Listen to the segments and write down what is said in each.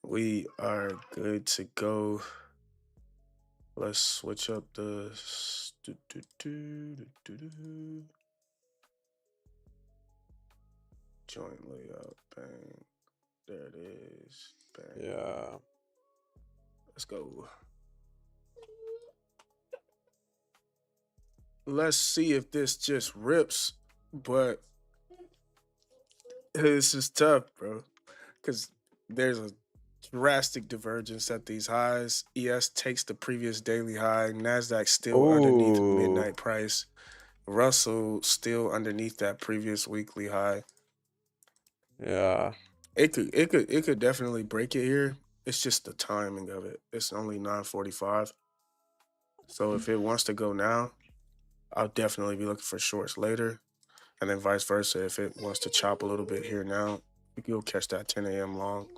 We are good to go. Let's switch up the joint layout. Bang. There it is. Bang. Yeah. Let's go. Let's see if this just rips. But this is tough, bro. Because there's a drastic divergence at these highs. ES takes the previous daily high. NASDAQ still underneath Ooh. midnight price. Russell still underneath that previous weekly high. Yeah. It could definitely break it here. It's just the timing of it. It's only 9:45. So if it wants to go now, I'll definitely be looking for shorts later. And then vice versa. If it wants to chop a little bit here now, you'll catch that 10 a.m. long.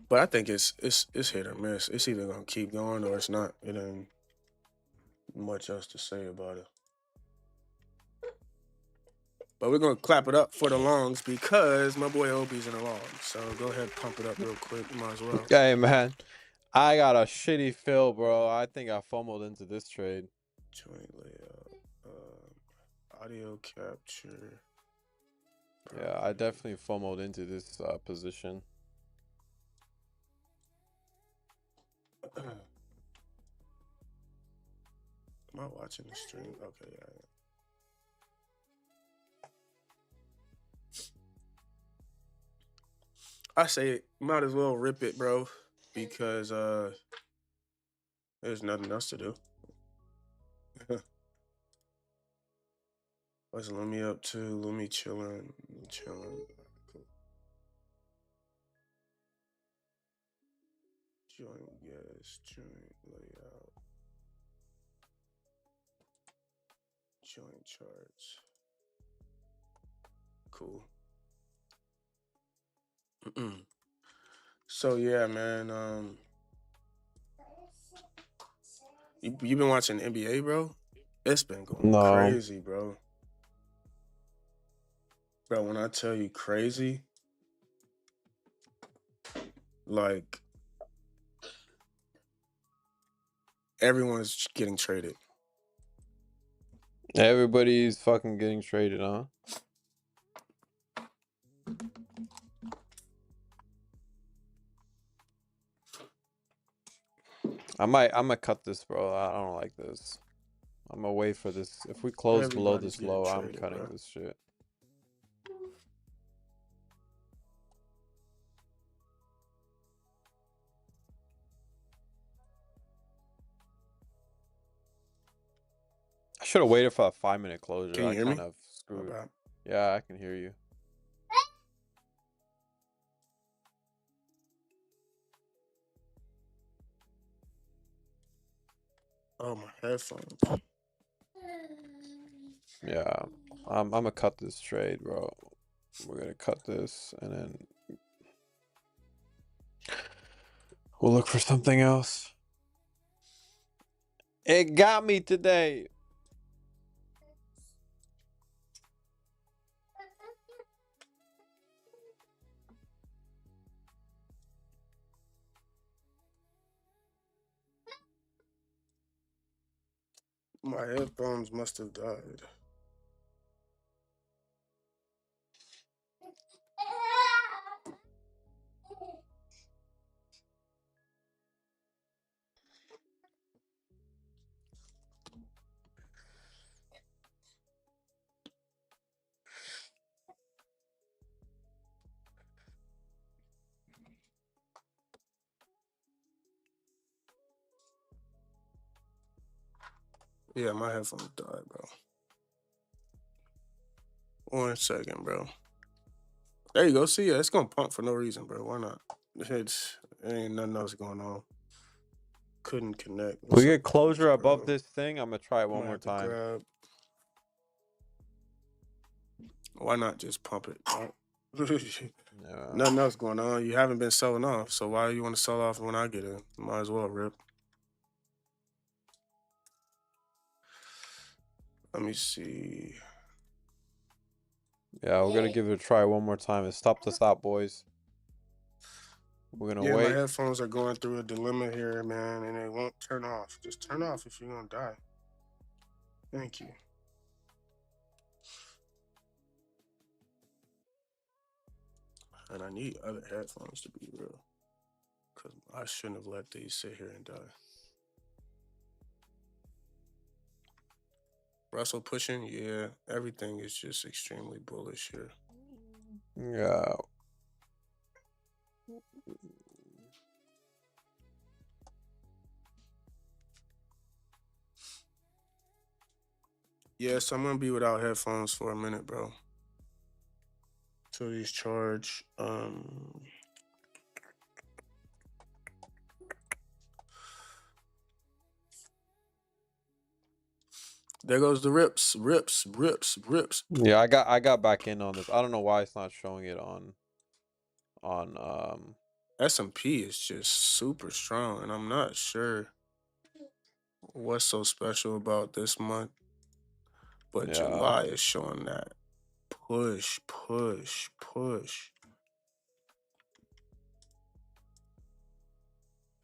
But I think it's hit or miss. It's either gonna keep going or it's not. It ain't much else to say about it. But we're gonna clap it up for the longs because my boy Obi's in the long. So go ahead, pump it up real quick. You might as well. Hey, man. I got a shitty fill, bro. I think I fumbled into this trade. Joint layout, audio capture. Yeah, I definitely fumbled into this position. Am I watching the stream? Okay, yeah. I say might as well rip it, bro, because there's nothing else to do. What's Lumi up to? Lumi chilling. Cool. Joint, yes, joint layout. Joint charts. Cool. So yeah, man. You been watching NBA, bro? It's been going No. crazy, bro. Bro, when I tell you crazy, like everyone's getting traded. Everybody's fucking getting traded, huh? I'm gonna cut this, bro. I don't like this. I'm gonna wait for this. If we close below Everybody's this getting low, I'm traded, cutting bro. this shit. I should have waited for a 5-minute closure. Can you I hear kind me? of My screwed. bad. Yeah, I can hear you. Oh, my headphones. Yeah, I'm gonna cut this trade, bro. We're gonna cut this, and then we'll look for something else. It got me today. My headphones must have died. Yeah, my headphones died, bro. 1 second, bro. There you go. See, yeah, it's gonna pump for no reason, bro. Why not? There ain't nothing else going on. Couldn't connect. We What's get up, Coach, closure above bro? this thing. I'm gonna try it one Might more have to time. grab. Why not just pump it? Yeah. Nothing else going on. You haven't been selling off, so why do you want to sell off when I get in? Might as well rip. Let me see. Yeah, we're gonna give it a try one more time. It's top to stop, boys. We're gonna Yeah, my wait. headphones are going through a dilemma here, man, and it won't turn off. Just turn off if you're gonna die. Thank you. And I need other headphones to be real, because I shouldn't have let these sit here and die. Russell pushing, yeah, everything is just extremely bullish here. Yeah. Yeah, so I'm gonna be without headphones for a minute, bro. So these charge. There goes the rips, rips, rips, rips. Yeah, I got back in on this. I don't know why it's not showing it on. S&P is just super strong, and I'm not sure what's so special about this month, but Yeah. July is showing that push, push, push.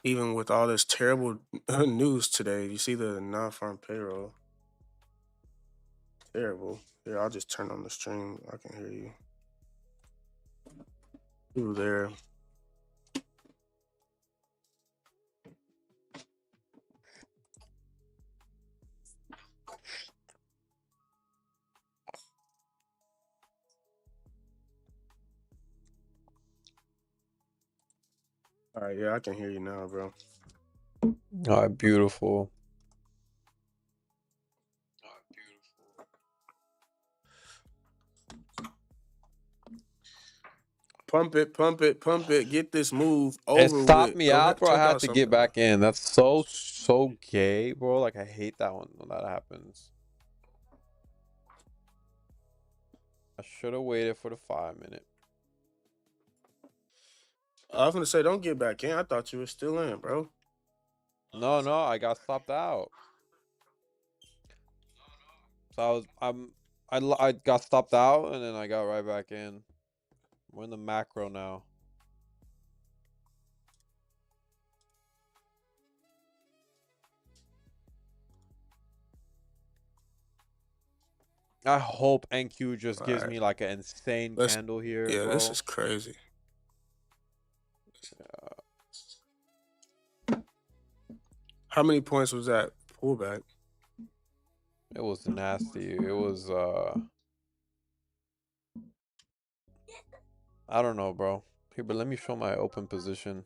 Even with all this terrible news today, you see the non-farm payroll. Terrible. Here, I'll just turn on the stream. I can hear you. Through there. All right, yeah, I can hear you now, bro. All right, beautiful. Pump it, pump it, pump it. Get this move It over stopped with. me Go out, ahead, bro. I check had out to get something, bro. back in. That's so gay, bro. Like I hate that when that happens. I should have waited for the 5 minute. I was gonna say, don't get back in. I thought you were still in, bro. No, I got stopped out. So I got stopped out and then I got right back in. We're in the macro now. I hope NQ just All gives right, me like an insane let's. candle here, Yeah, this bro. is crazy. How many points was that pullback? It was nasty. It was I don't know, bro. Here, but let me show my open position.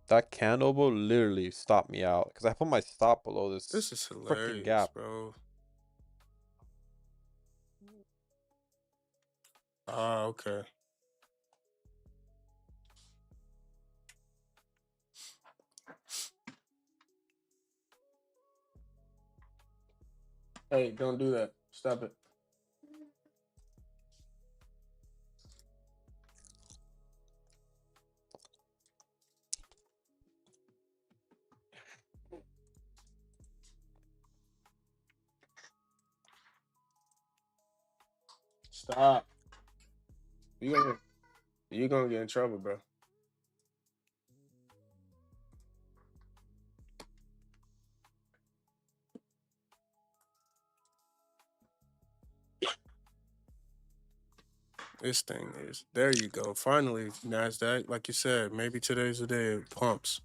That candle, bro, literally stopped me out because I put my stop below This this is freaking hilarious, gap. bro. Ah, okay. Hey, don't do that. Stop it. Stop. You gonna you gonna get in trouble, bro. This thing is there. You go. Finally, Nasdaq. Like you said, maybe today's the day it pumps.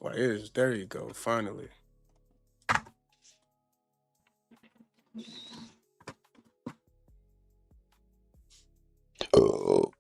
Like it is. There you go. Finally. Oh.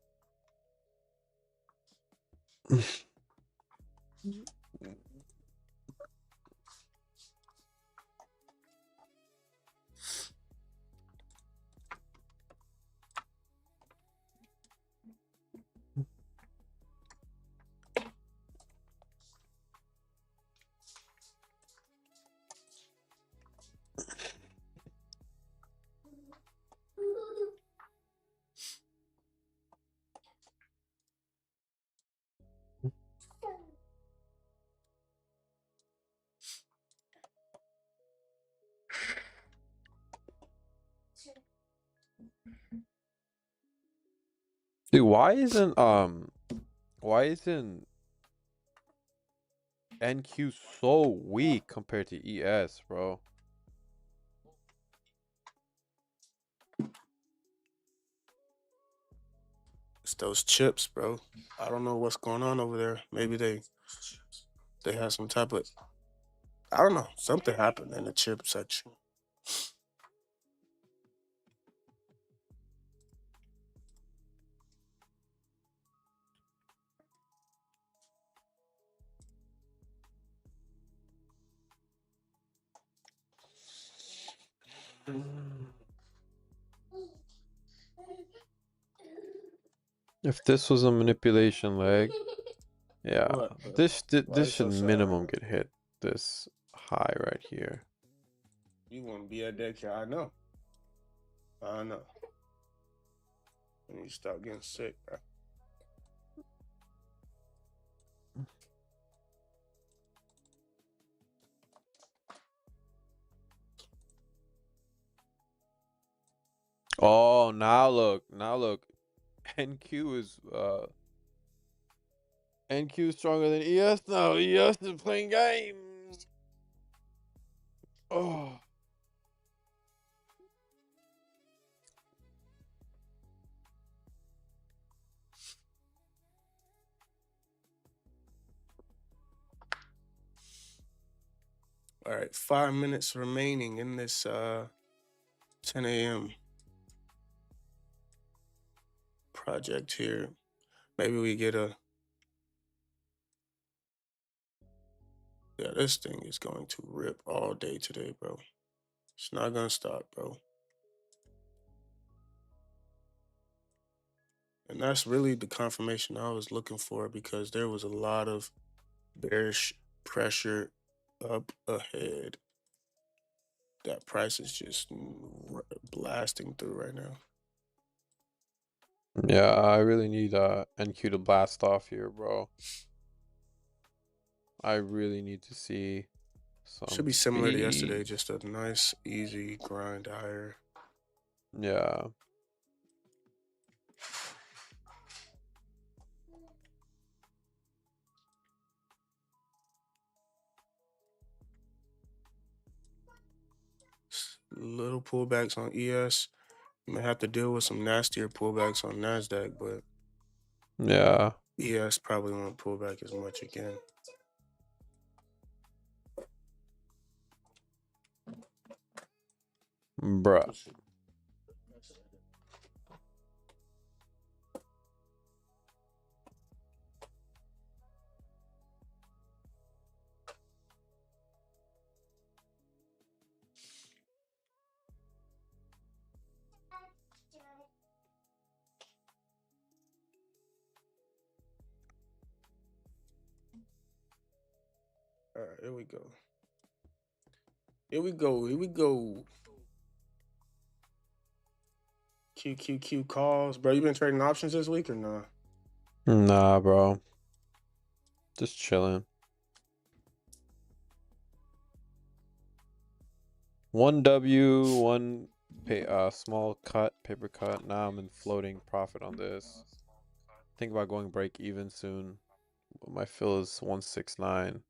Dude, why isn't NQ so weak compared to ES, bro? It's those chips, bro. I don't know what's going on over there. Maybe they had some type of, I don't know, something happened in the chip section. If this was a manipulation leg, yeah, What, bro? Why this you should so sad? minimum get hit this high right here. You want to be at daycare? I know. I know. You need to stop getting sick, bro. Oh, now look. NQ is stronger than ES now. ES is playing games. Oh. All right, 5 minutes remaining in this 10 a.m. project here. Maybe we get a. Yeah, this thing is going to rip all day today, bro. It's not gonna stop, bro. And that's really the confirmation I was looking for because there was a lot of bearish pressure up ahead. That price is just blasting through right now. Yeah, I really need NQ to blast off here, bro. I really need to see Should some be similar to speed. yesterday, just a nice, easy grind higher. Yeah. Little pullbacks on ES. You may have to deal with some nastier pullbacks on NASDAQ, but Yeah. ES probably won't pull back as much again. Bruh. All right, here we go. Here we go. Here we go. QQQ calls. Bro, you been trading options this week or nah? Nah, bro. Just chilling. 1W, small cut, paper cut. Now I'm in floating profit on this. Think about going break even soon. My fill is 169.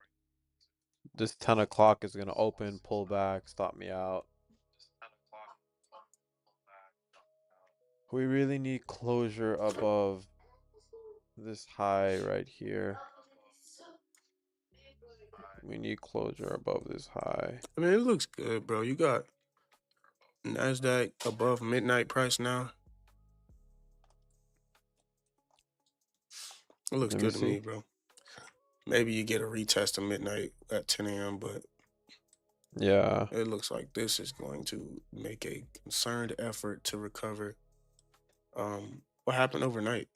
This 10 o'clock is gonna open, pull back, stop me out. We really need closure above this high right here. We need closure above this high. I mean, it looks good, bro. You got NASDAQ above midnight price now. It looks Let me good to see. me, bro. Maybe you get a retest of midnight at 10 a.m., but Yeah. it looks like this is going to make a concerned effort to recover. What happened overnight?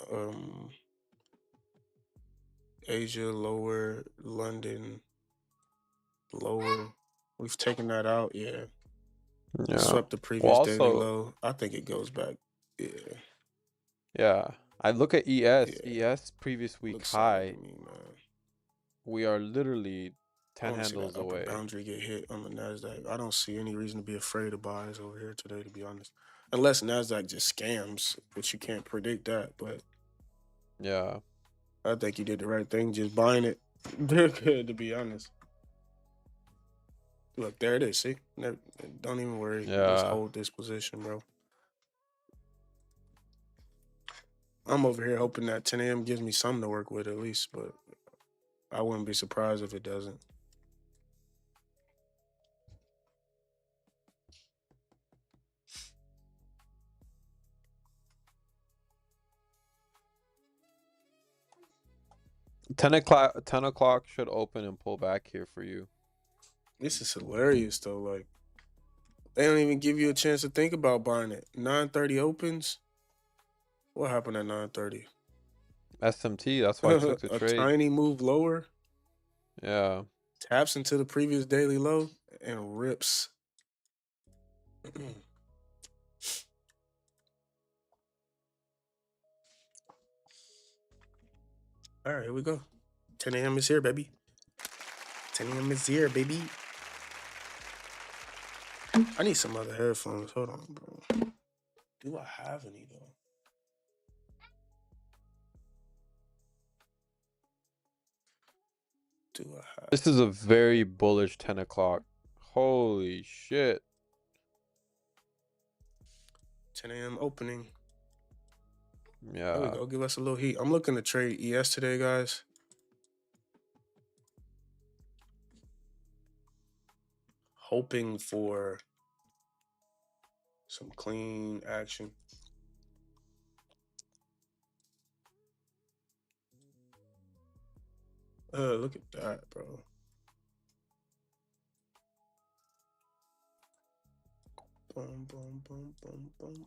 Asia lower, London lower. We've taken that out, yeah. Yeah. Swept the Well, previous daily also, low. I think it goes back. Yeah, yeah. I look at ES. yeah. ES previous week Looks solid to high. me, man. We are literally I 10 want to see that handles upper away. boundary get hit on the Nasdaq. I don't see any reason to be afraid of buys over here today, to be honest. Unless Nasdaq just scams, which you can't predict that. But Yeah. I think you did the right thing just buying it. To be honest. Look, there it is. See? Don't even worry. Just Yeah. hold this position, bro. I'm over here hoping that 10 a.m. gives me something to work with at least, but I wouldn't be surprised if it doesn't. Ten o'clock should open and pull back here for you. This is hilarious though. Like they don't even give you a chance to think about buying it. 9:30 opens. What happened at 9:30? SMT, that's why I took the A trade. tiny move lower, Yeah. taps into the previous daily low, and rips. All right, here we go. 10 a.m. is here, baby. 10 a.m. is here, baby. I need some other headphones. Hold on, bro. Do I have any though? Do I have? This is a very bullish 10 o'clock. Holy shit. 10 a.m. opening. There we Yeah. go. Give us a little heat. I'm looking to trade ES today, guys. Hoping for some clean action. Look at that, bro. Boom, boom, boom, boom, boom.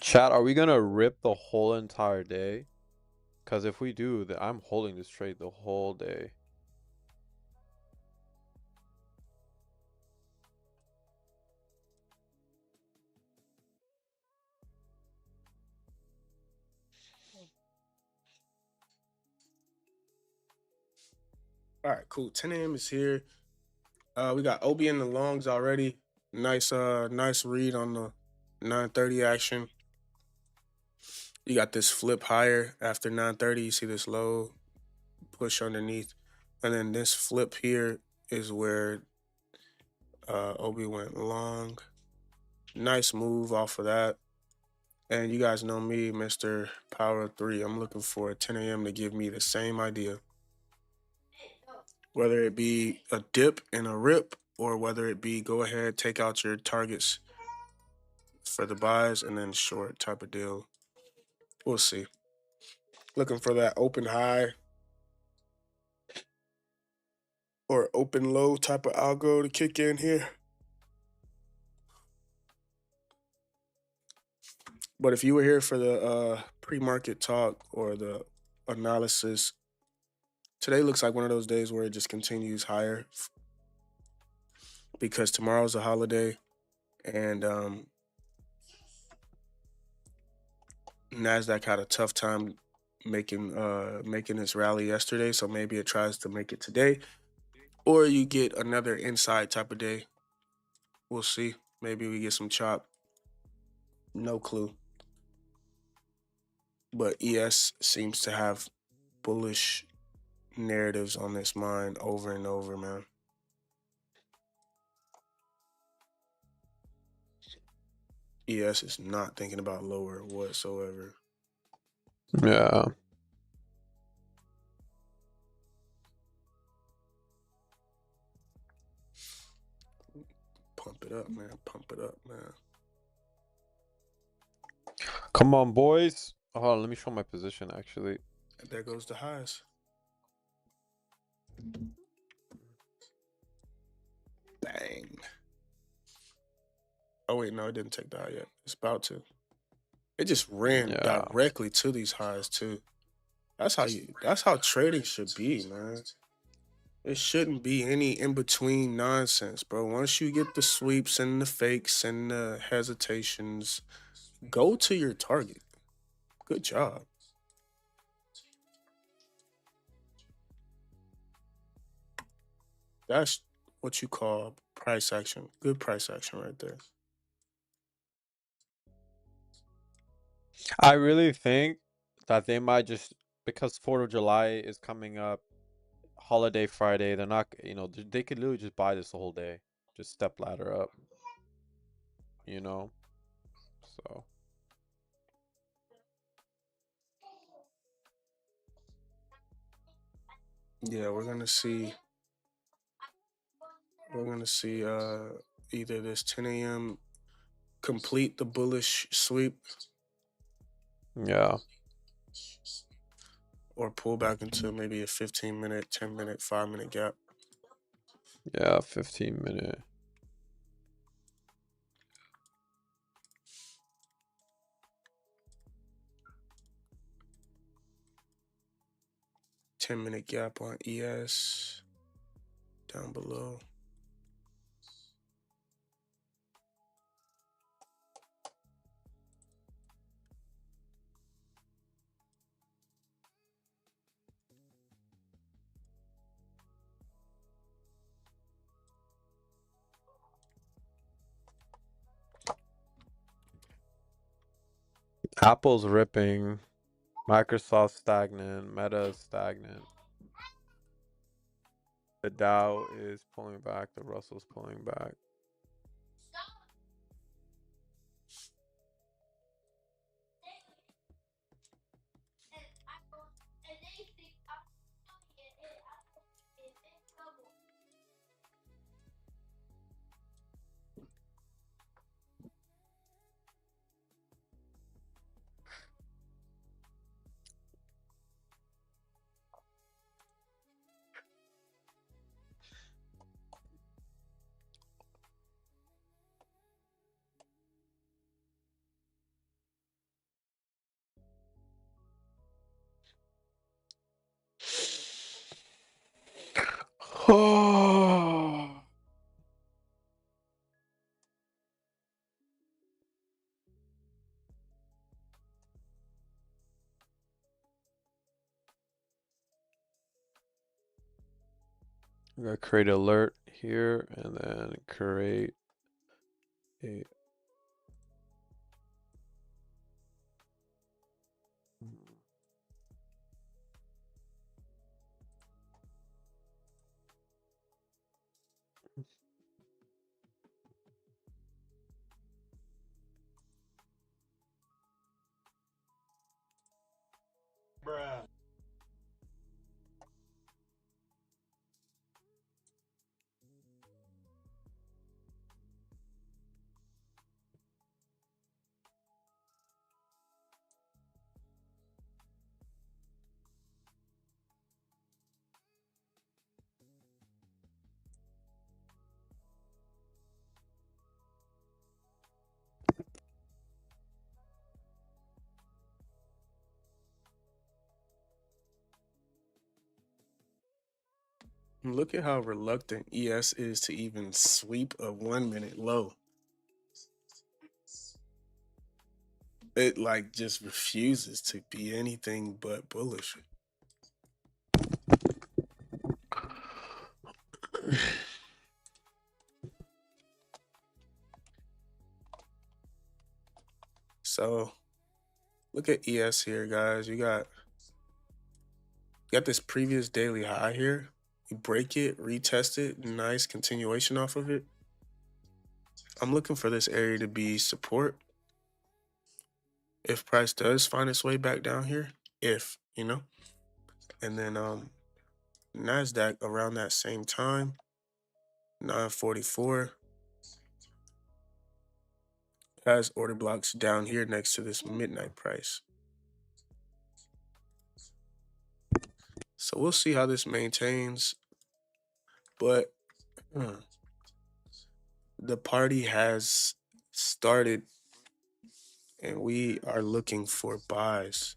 Chat, are we gonna rip the whole entire day? Because if we do, then I'm holding this trade the whole day. All right, cool. 10 a.m. is here. We got Obi in the longs already. Nice read on the 9:30 action. You got this flip higher after 9:30. You see this low push underneath, and then this flip here is where Obi went long. Nice move off of that. And you guys know me, Mr. Power 3. I'm looking for 10 a.m. to give me the same idea. Whether it be a dip and a rip, or whether it be go ahead, take out your targets for the buys and then short type of deal. We'll see. Looking for that open high or open low type of algo to kick in here. But if you were here for the pre-market talk or the analysis, today looks like one of those days where it just continues higher because tomorrow's a holiday and Nasdaq had a tough time making its rally yesterday, so maybe it tries to make it today, or you get another inside type of day. We'll see. Maybe we get some chop. No clue. But ES seems to have bullish narratives on this mind over and over, man. ES is not thinking about lower whatsoever. Yeah. Pump it up, man. Pump it up, man. Come on, boys. Hold on, let me show my position actually. And there goes the highs. Bang. Oh wait, no, it didn't take the high yet. It's about to. It just ran Yeah. directly to these highs too. That's how trading should be, man. It shouldn't be any in between nonsense, bro. Once you get the sweeps and the fakes and the hesitations, go to your target. Good job. That's what you call price action. Good price action right there. I really think that they might just, because 4th of July is coming up, holiday Friday, they're not, they could literally just buy this the whole day, just step ladder up, you know. So Yeah, we're gonna see either this 10 a.m. complete the bullish sweep yeah, or pull back into maybe a 15-minute, 10-minute, 5-minute gap. yeah, 15-minute. 10-minute gap on ES down below. Apple's ripping, Microsoft stagnant, Meta is stagnant. The Dow is pulling back, the Russell's pulling back. Oh, I'm gonna create alert here and then create a Look at how reluctant ES is to even sweep a 1-minute low. It like just refuses to be anything but bullish. So look at ES here, guys. You got this previous daily high here. You break it, retest it, nice continuation off of it. I'm looking for this area to be support. If price does find its way back down here, and then Nasdaq around that same time, 944, has order blocks down here next to this midnight price. So we'll see how this maintains, but the party has started and we are looking for buys.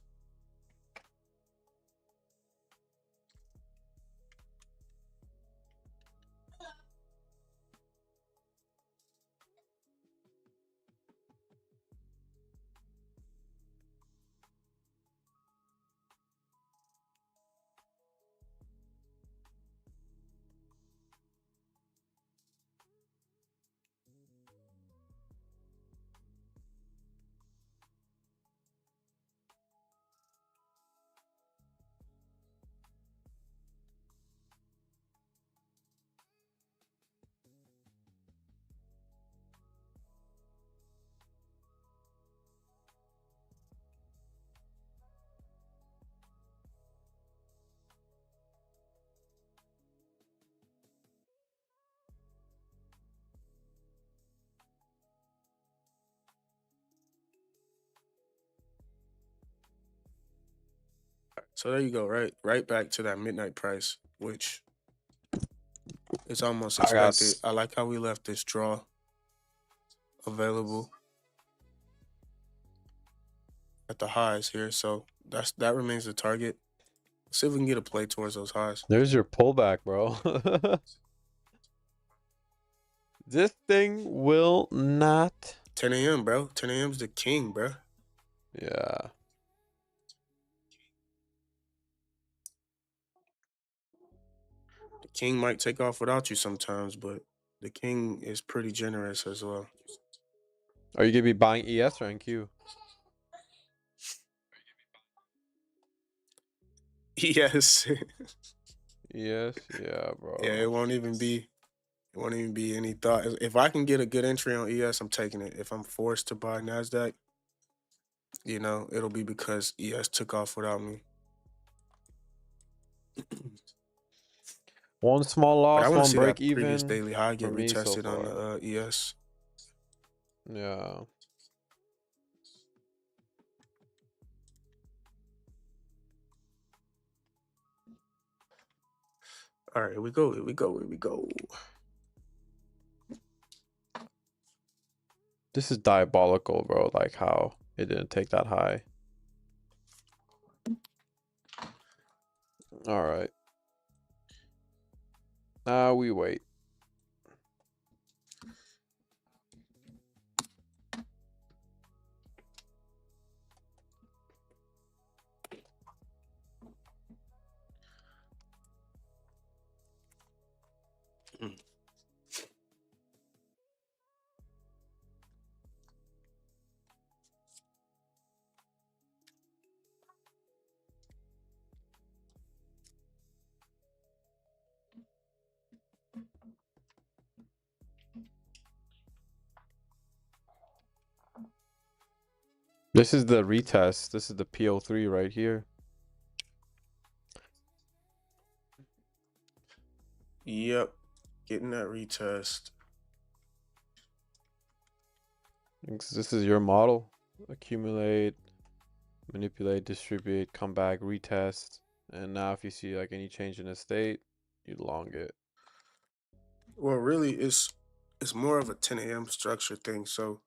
So there you go, right back to that midnight price, which is almost I got expected. I like how we left this draw available at the highs here. So that remains the target. See if we can get a play towards those highs. there's your pullback, bro. This thing will not. 10 a.m., bro. 10 a.m.'s the king, bro. Yeah. The king might take off without you sometimes, but the king is pretty generous as well. Are you gonna be buying ES or NQ? Yes. ES, yeah, Yeah, bro. it won't even be any thought. If I can get a good entry on ES, I'm taking it. If I'm forced to buy Nasdaq, it'll be because ES took off without me. One small But I loss, want to one see break that previous even daily high for get me so retested on far. the ES. Yeah. All right, here we go. Here we go. Here we go. This is diabolical, bro. Like how it didn't take that high. All right. Now we wait. Mm. This is the retest. This is the PO3 right here. Yep, getting that retest. This is your model. Accumulate, manipulate, distribute, come back, retest. And now if you see like any change in the state, you long it. Well, really, it's more of a 10 a.m. structure thing. So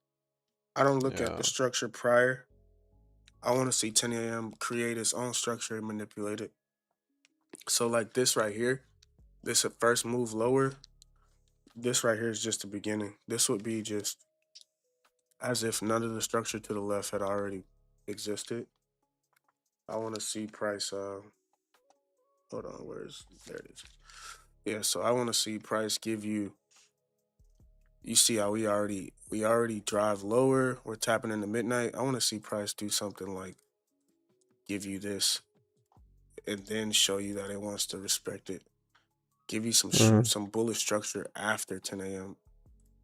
I don't look at Yeah. the structure prior. I want to see 10 a.m. create its own structure and manipulate it. So like this right here, this a first move lower. This right here is just the beginning. This would be just as if none of the structure to the left had already existed. I want to see price. Hold on, there it is. Yeah, so I want to see price give you. You see how we already drive lower. We're tapping into midnight. I want to see price do something like give you this, and then show you that it wants to respect it. Give you Mm. some bullish structure after 10 a.m.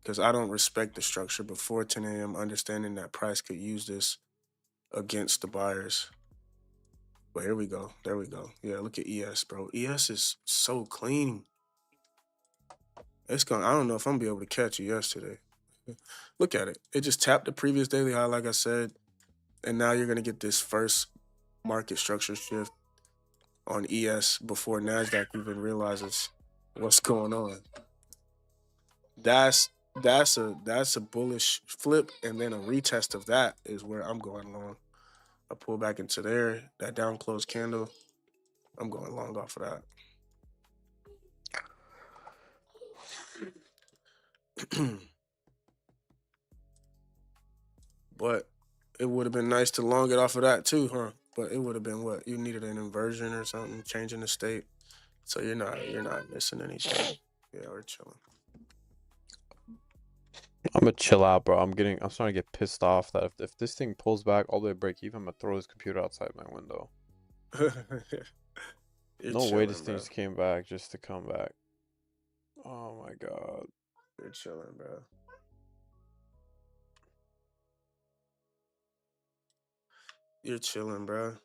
Because I don't respect the structure before 10 a.m. Understanding that price could use this against the buyers. But here we go. There we go. Yeah, look at ES, bro. ES is so clean. It's going. I don't know if I'm gonna be able to catch ES today. Look at it. It just tapped the previous daily high, like I said, and now you're gonna get this first market structure shift on ES before Nasdaq even realizes what's going on. That's that's a bullish flip, and then a retest of that is where I'm going long. I pull back into there, that down close candle. I'm going long off of that. But it would have been nice to long it off of that too, huh? But it would have been what? You needed an inversion or something, changing the state. So you're not missing anything. Yeah, we're chilling. I'm gonna chill out, bro. I'm starting to get pissed off that if this thing pulls back all the way break even, I'm gonna throw this computer outside my window. You're No way this chilling, thing bro. just came back just to come back. Oh my god. You're chilling, bro. You're chilling, bro.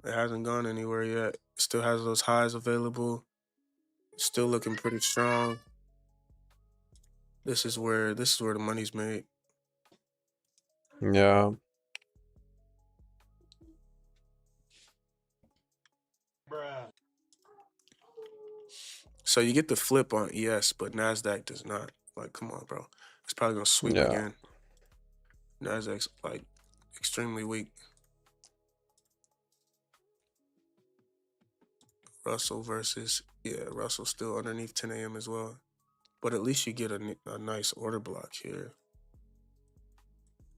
It hasn't gone anywhere yet. Still has those highs available. Still looking pretty strong. This is where the money's made. Yeah. So you get the flip on ES, but Nasdaq does not. Like, come on, bro. It's probably gonna sweep Yeah. again. Nasdaq's like extremely weak. Russell versus Russell still underneath 10 a.m. as well. But at least you get a nice order block here.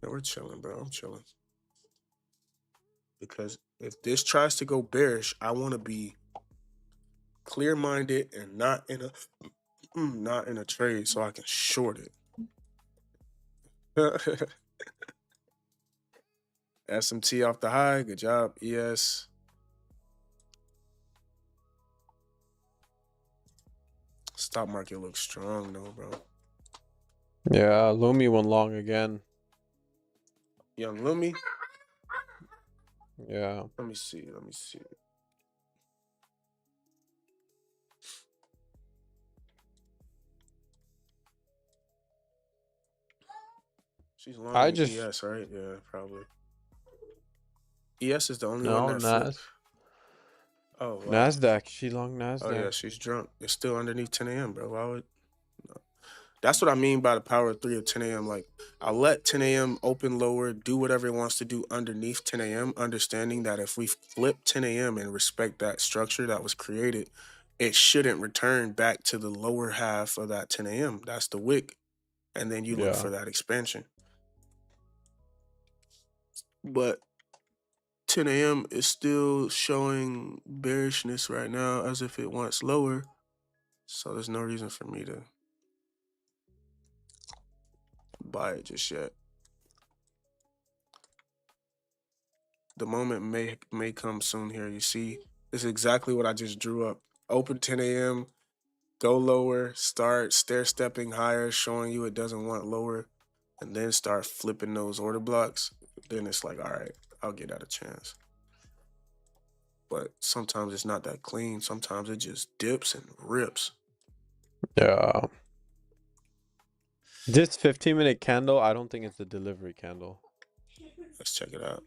Yeah, we're chilling, bro. I'm chilling. Because if this tries to go bearish, I want to be clear-minded and not in a not in a trade so I can short it. SMT off the high. Good job, ES. Stock market looks strong though, bro. Yeah, Lumi went long again. Young Lumi. Yeah. Let me see. Let me see. She's long I in just ES, right? Yeah, probably. ES is the only one no that flipped. Nas Oh wow. Nasdaq. She long Oh yeah, Nasdaq. she's drunk. It's still underneath 10 a.m., bro. Why would? No. That's what I mean by the power of 3 of 10 a.m. Like, I'll let 10 a.m. open lower, do whatever it wants to do underneath 10 a.m., understanding that if we flip 10 a.m. and respect that structure that was created, it shouldn't return back to the lower half of that 10 a.m. That's the wick. And then you look Yeah. for that expansion. But 10 a.m. is still showing bearishness right now as if it wants lower. So there's no reason for me to buy it just yet. The moment may come soon here. You see, this is exactly what I just drew up. Open 10 a.m., go lower, start stair stepping higher, showing you it doesn't want lower, and then start flipping those order blocks. Then it's like, all right, I'll get out a chance. But sometimes it's not that clean. Sometimes it just dips and rips. Yeah. This 15-minute candle, I don't think it's a delivery candle. Let's check it out.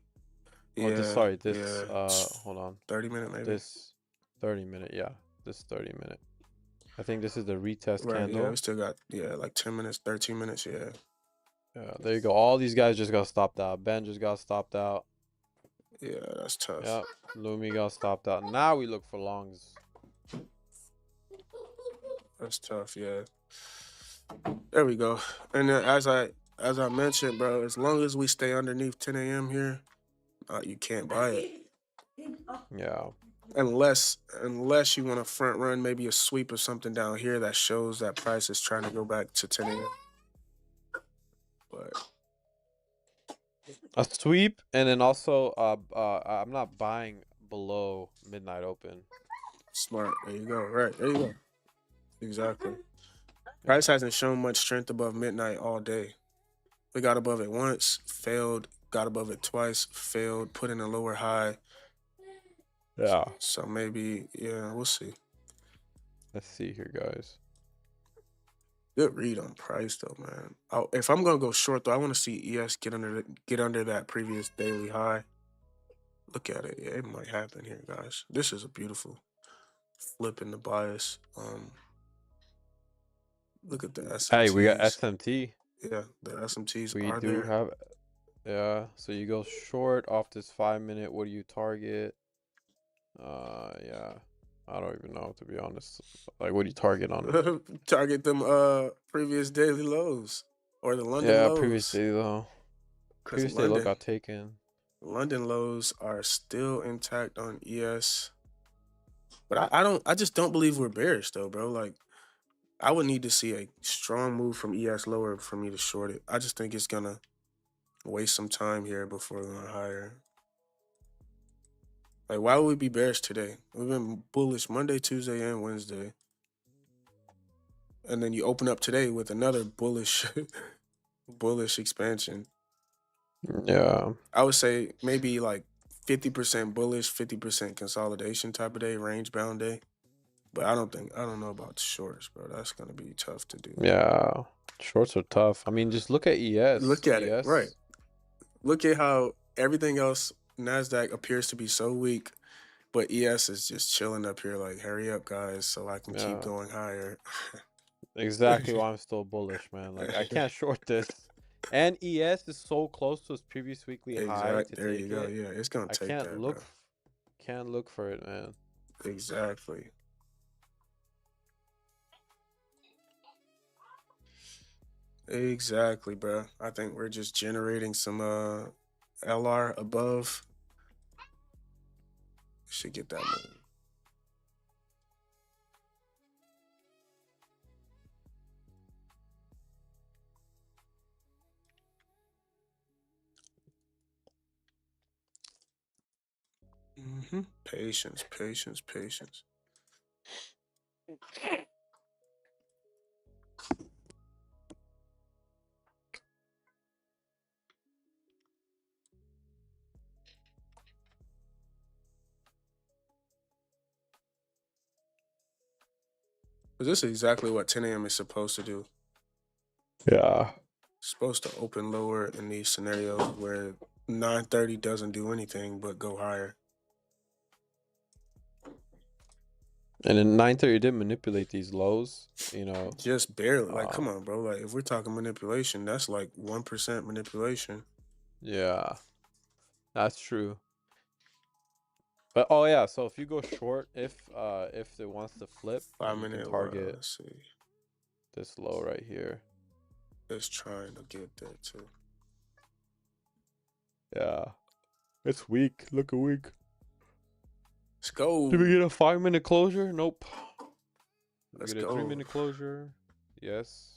Or this, Yeah, sorry, this, yeah. It's hold on. 30-minute maybe. This 30-minute, yeah. This 30-minute. I think this is the retest Right, yeah. We candle. still got, like 10 minutes, 13 minutes, yeah. Yeah, there you go. All these guys just got stopped out. Ben just got stopped out. Yeah, that's tough. Yep. Lumi got stopped out. Now we look for longs. That's tough, yeah. There we go. And then as I mentioned, bro, as long as we stay underneath 10 a.m. here, you can't buy it. Yeah. Unless you want to front run maybe a sweep or something down here that shows that price is trying to go back to 10 a.m. But A sweep, and then also I'm not buying below midnight open. smart. There you go. Right. There you go. Exactly. Yeah. Price hasn't shown much strength above midnight all day. We got above it once, failed, got above it twice, failed, put in a lower high. Yeah. So maybe, yeah, we'll see. Let's see here, guys. Good read on price though, man. If I'm gonna go short though, I want to see ES get under that previous daily high. Look at it. Yeah, it might happen here, guys. This is a beautiful flip in the bias. Look at the Hey, we got SMTs. SMT. Yeah, the SMTs We are do there. have, yeah. So you go short off this 5-minute. What do you target? Yeah. I don't even know, to be honest. Like, what do you target on it? Target them previous daily lows or the London Yeah, previous lows. day though. Because Previous day low got taken. London lows are still intact on ES. But I just don't believe we're bearish though, bro. Like, I would need to see a strong move from ES lower for me to short it. I just think it's gonna waste some time here before going higher. Like, why would we be bearish today? We've been bullish Monday, Tuesday, and Wednesday. And then you open up today with another bullish bullish expansion. Yeah. I would say maybe like 50% bullish, 50% consolidation type of day, range bound day. But I don't know about the shorts, bro. That's gonna be tough to do. Yeah. Shorts are tough. I mean, just look at ES. Look at it, right? ES. Look at how everything else, Nasdaq appears to be so weak, But ES is just chilling up here like, hurry up, guys, so I can keep Yeah, going higher. exactly why I'm still bullish, man. Like I can't short this. And ES is so close to its previous weekly high Exact. to There you take go. it. Yeah, it's gonna I take can't that, bro. can't look for it, man. Exactly. Exactly, bro. I think we're just generating some LR above. Should get that move. Patience, patience, patience. But this is exactly what 10 a.m. is supposed to do. Yeah. It's supposed to open lower in these scenarios where 9:30 doesn't do anything but go higher. And then 930 did manipulate these lows, you know. Just barely. Like, Uh come on, bro. Like, if we're talking manipulation, that's like 1% manipulation. yeah, that's true. But oh yeah, so if you go short, if it wants to flip, Five you can minute, target let's see. this low right here. It's trying to get there too. Yeah. It's weak. Look a weak. Let's Did we go. get a 5-minute closure? Nope. Did we Let's get a go. 3-minute closure? Yes.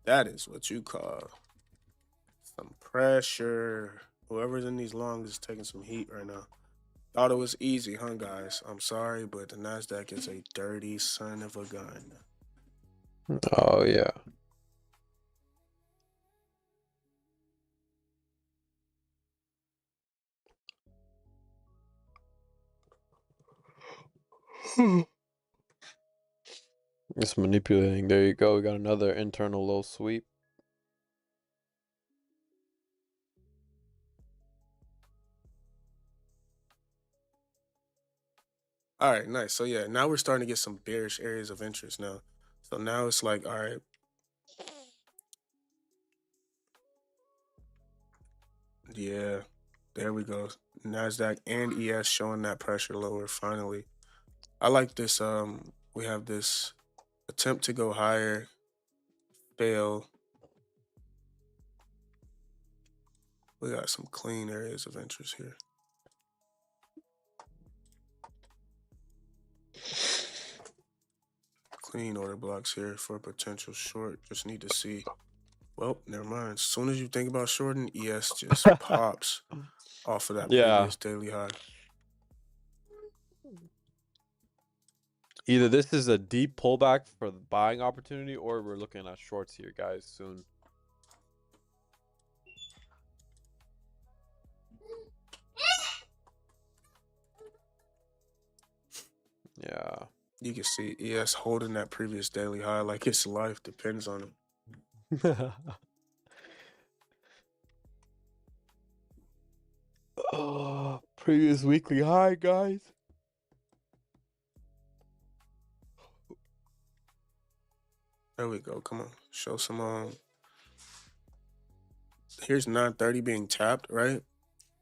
That is what you call some pressure. Whoever's in these longs is taking some heat right now. Thought it was easy, huh, guys? I'm sorry, but the NASDAQ is a dirty son of a gun. Oh yeah. It's manipulating. There you go. We got another internal low sweep. All right, nice. So yeah, now we're starting to get some bearish areas of interest now. So now it's like, all right, yeah, there we go. NASDAQ and ES showing that pressure lower finally. I like this. We have this attempt to go higher, fail. We got some clean areas of interest here. Clean order blocks here for a potential short. Just need to see. Well, never mind. As soon as you think about shorting, ES just pops off of that Yeah. previous daily high. Either this is a deep pullback for the buying opportunity, or we're looking at shorts here, guys, soon. Yeah. You can see ES holding that previous daily high like its life depends on it. Oh, previous weekly high, guys. There we go. Come on. Show some here's 9:30 being tapped, right?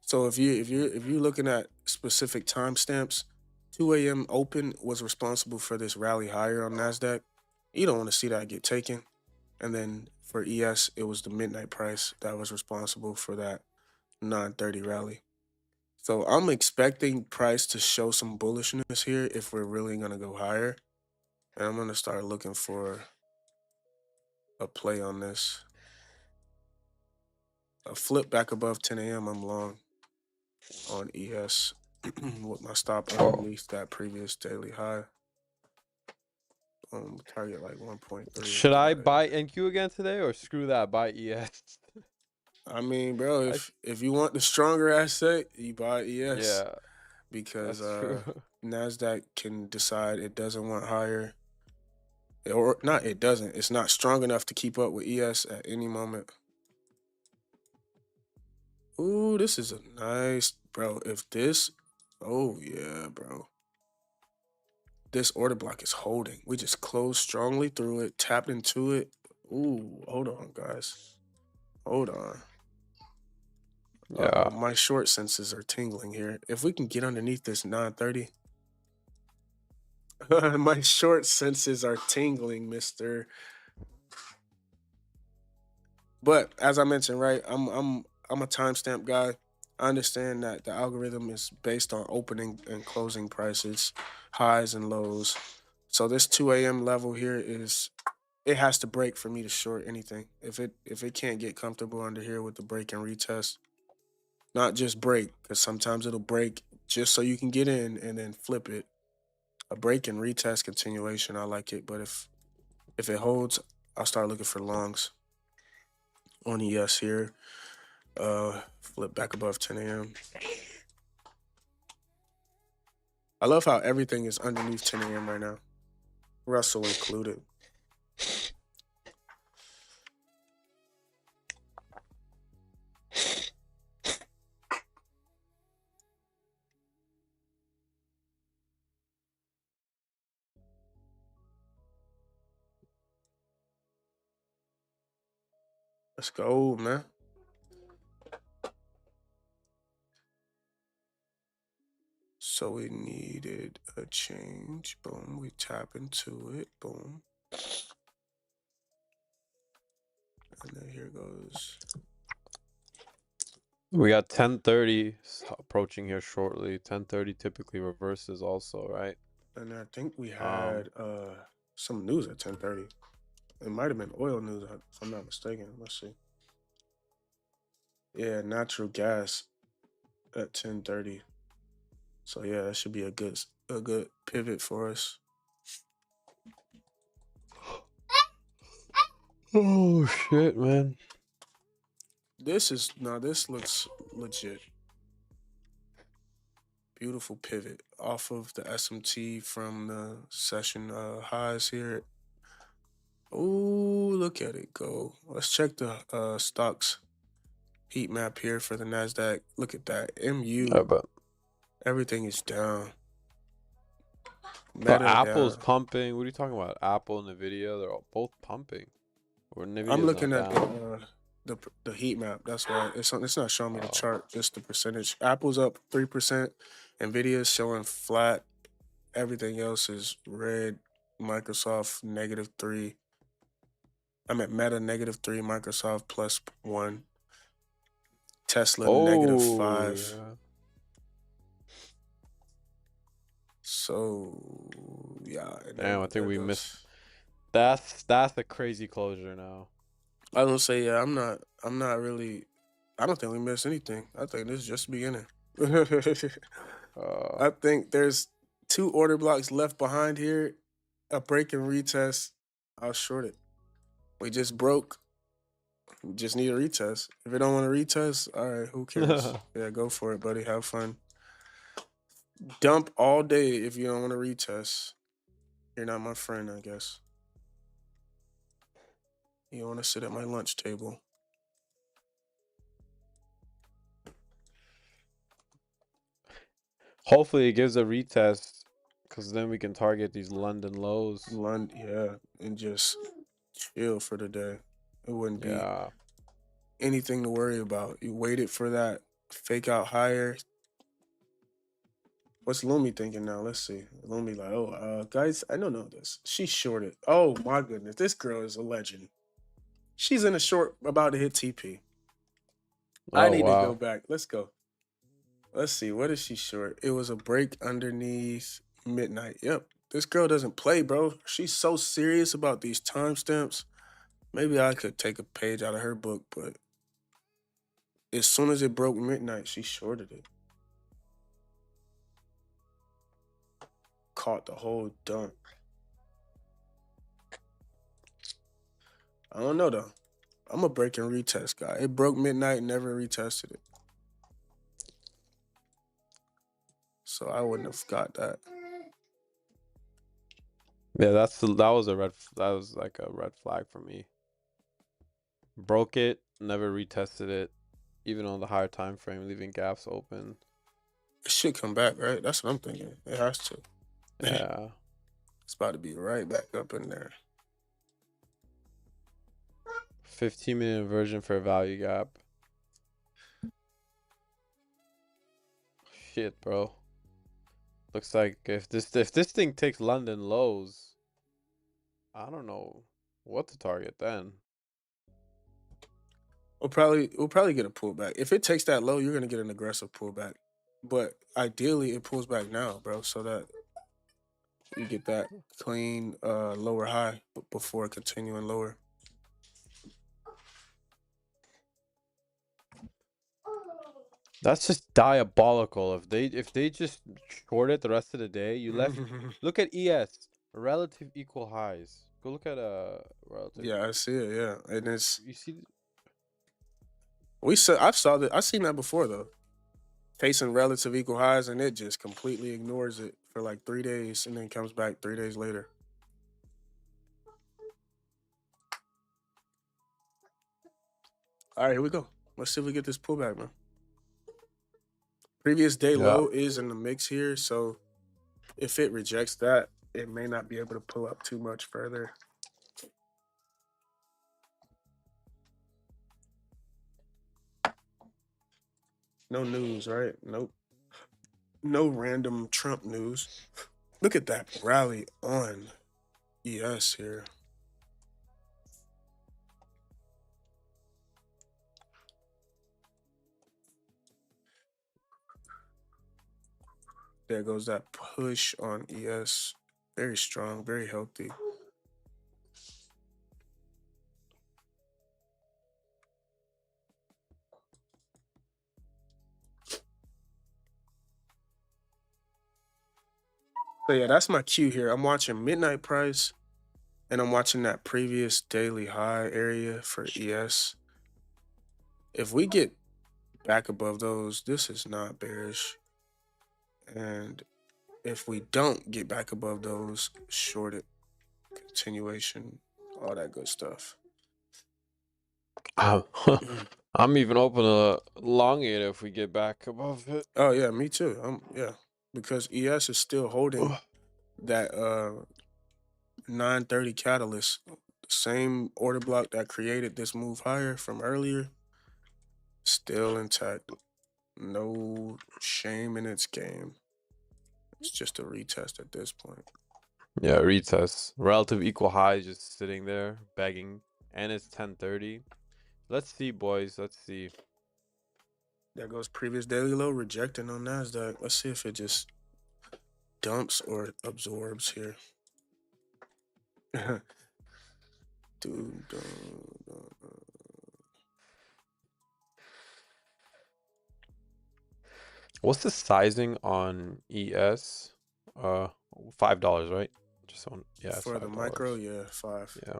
So if you're looking at specific timestamps, 2 a.m. open was responsible for this rally higher on NASDAQ. You don't want to see that get taken. And then for ES, it was the midnight price that was responsible for that 9:30 rally. So I'm expecting price to show some bullishness here if we're really gonna go higher. And I'm gonna start looking for a play on this. A flip back above 10 a.m. I'm long. on ES with my stop underneath that previous daily high. Target like 1.3. Should I But buy NQ again today or screw that? Buy ES. I mean, bro, I if you want the stronger asset, you buy ES yeah, because that's true. Nasdaq can decide it doesn't want higher, or not. It doesn't. It's not strong enough to keep up with ES at any moment. Ooh, this is a nice, bro. If this, oh yeah, bro. This order block is holding. We just closed strongly through it, tapped into it. Ooh, hold on, guys. Hold on. Yeah. My short senses are tingling here. If we can get underneath this 930, my short senses are tingling, mister. But as I mentioned, right, I'm a timestamp guy. I understand that the algorithm is based on opening and closing prices, highs and lows. So this 2 a.m. level here is it has to break for me to short anything. If it can't get comfortable under here with the break and retest, not just break, because sometimes it'll break just so you can get in and then flip it. A break and retest continuation, I like it. But if it holds, I'll start looking for longs on ES here. Flip back above 10 a.m. I love how everything is underneath 10 a.m. right now, Russell included. Let's go, man. So we needed a change. Boom. We tap into it. Boom. And then here goes. We got 10:30 approaching here shortly. 10:30 typically reverses also, right? And I think we Um, had some news at 10:30. It might have been oil news, if I'm not mistaken. Let's see. Yeah, natural gas at 10:30. So yeah, that should be a good pivot for us. oh shit, man. This looks legit. Beautiful pivot off of the SMT from the session highs here. Oh, look at it go. Let's check the stocks heat map here for the Nasdaq. Look at that. MU, But everything is down. but Meta Apple's down. pumping. What are you talking about? Apple and Nvidia, they're all both pumping. Or I'm Nvidia's not looking at down. the heat map. That's why it's not showing me the Oh. chart, just the percentage. Apple's up 3%. Nvidia is showing flat. Everything else is red. Microsoft -3. I'm at Meta -3. Microsoft +1. Tesla Oh -5. yeah. So yeah, and Damn, I then think there we missed. goes. That's a crazy closure now. I don't say yeah. I'm not really. I don't think we missed anything. I think this is just the beginning. Uh, I think there's two order blocks left behind here. A break and retest. I'll short it. We just broke. We just need a retest. If it don't want to retest, all right, who cares? Yeah, go for it, buddy. Have fun. Dump all day if you don't want to retest. You're not my friend, I guess. You want to sit at my lunch table. hopefully it gives a retest, cause then we can target these London lows. London, yeah, and just chill for the day. It wouldn't be Yeah. anything to worry about. You waited for that fake out higher. What's Lumi thinking now? Let's see. Lumi like, oh, guys, I don't know this. She's shorted. Oh my goodness, this girl is a legend. She's in a short about to hit TP. I Oh need to go wow. back. Let's go. Let's see. What is she short? It was a break underneath midnight. Yep. This girl doesn't play, bro. She's so serious about these timestamps. Maybe I could take a page out of her book, but as soon as it broke midnight, she shorted it. caught the whole dump. I don't know though. I'm a break and retest guy. It broke midnight, never retested it. So I wouldn't have got that. Yeah, that was like a red flag for me. Broke it, never retested it, even on the higher time frame, leaving gaps open. It should come back, right? That's what I'm thinking. It has to. Yeah. It's about to be right back up in there. 15-minute inversion for a value gap. Shit, bro. Looks like if this thing takes London lows, I don't know what to target then. We'll probably get a pullback. If it takes that low, you're gonna get an aggressive pullback. But ideally it pulls back now, bro, so that you get that clean lower high before continuing lower. That's just diabolical. If they just short it the rest of the day, you left. Look at ES relative equal highs. Go look at relative. Yeah, I see it. Yeah, and it's You see, we saw I've seen that before though. Facing relative equal highs and it just completely ignores it for like 3 days and then comes back 3 days later. All right, here we go. Let's see if we get this pullback, man. Previous day yeah. low is in the mix here, so if it rejects that, it may not be able to pull up too much further. No news, right? Nope. No random Trump news. Look at that rally on ES here. There goes that push on ES. Very strong, very healthy. So yeah, that's my cue here. I'm watching midnight price and I'm watching that previous daily high area for ES. If we get back above those, this is not bearish. And if we don't get back above those, short it, continuation, all that good stuff. I'm I'm even open to long it if we get back above it. Oh yeah, me too. Yeah, because ES is still holding that 930 catalyst, same order block that created this move higher from earlier, still intact. No shame in its game. It's just a retest at this point. Yeah, retest. Relative equal highs just sitting there begging, and it's 10:30. Let's see, boys. Let's see. There goes previous daily low rejecting on Nasdaq. Let's see if it just dumps or absorbs here. Dude, What's the sizing on ES? $5, right? Just on, yeah, it's for the micro, $5. yeah, 5. Yeah.